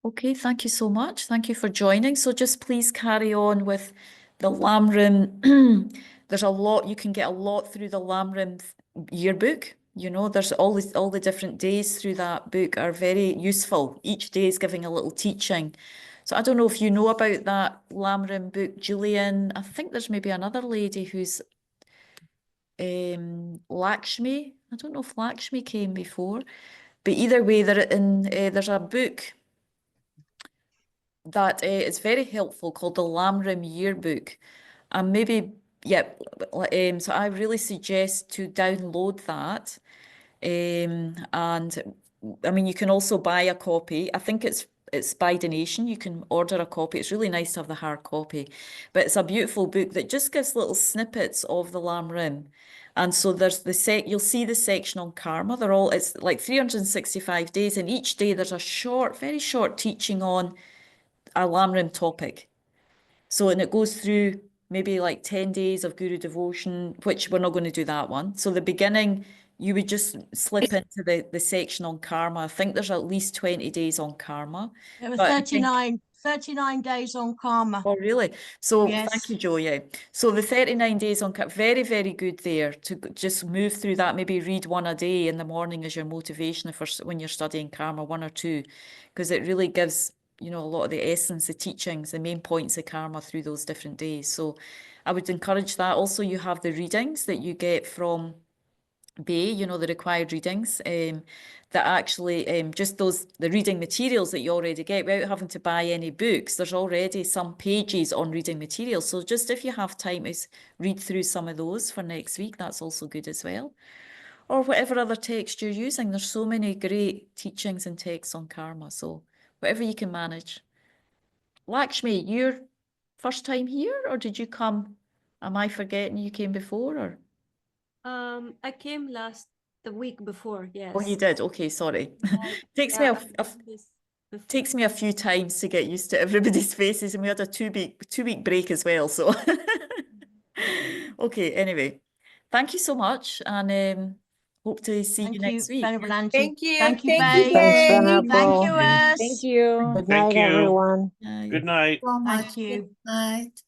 Okay, thank you so much. Thank you for joining. So just please carry on with the Lamrim. There's a lot, you can get a lot through the Lamrim yearbook. There's all the different days through that book are very useful. Each day is giving a little teaching. So I don't know if you know about that Lamrim book, Julian. I think there's maybe another lady who's Lakshmi. I don't know if Lakshmi came before, but either way, there's a book that is very helpful called the Lamrim Yearbook. And maybe, yeah, so I really suggest to download that. And I mean, you can also buy a copy. I think it's by donation. You can order a copy. It's really nice to have the hard copy, but it's a beautiful book that just gives little snippets of the Lamrim. And so there's you'll see the section on karma. It's like 365 days, and each day there's a short, very short teaching on a Lamrim topic. So, and it goes through maybe like 10 days of Guru devotion, which we're not going to do that one. So the beginning, you would just slip into the section on karma. I think there's at least 20 days on karma. There were But I think- 39 days on karma. Oh, really? So Yes. thank you, Joe. Yeah. So the 39 days on very, very good there to just move through that. Maybe read one a day in the morning as your motivation when you're studying karma, one or two, because it really gives, a lot of the essence, the teachings, the main points of karma through those different days. So I would encourage that. Also, you have the readings that you get from Bay, the required readings, that actually just the reading materials that you already get without having to buy any books. There's already some pages on reading materials. So just if you have time to read through some of those for next week, that's also good as well. Or whatever other text you're using. There's so many great teachings and texts on karma. So whatever you can manage. Lakshmi, your first time here, or did you come? Am I forgetting you came before, or? I came the week before, yes. Oh, you did? Okay, sorry. Takes Yeah, me takes me a few times to get used to everybody's faces, and we had a two-week break as well. So, okay. Anyway, thank you so much, and hope to see you next week. Venerable Angie. Thank you. Thank you, Thank you, Faye. Thanks, Faye. Venerable. Thank you, Thank us. you. Good night, Thank you. everyone. Bye. Good night. So much. Thank you. Good night.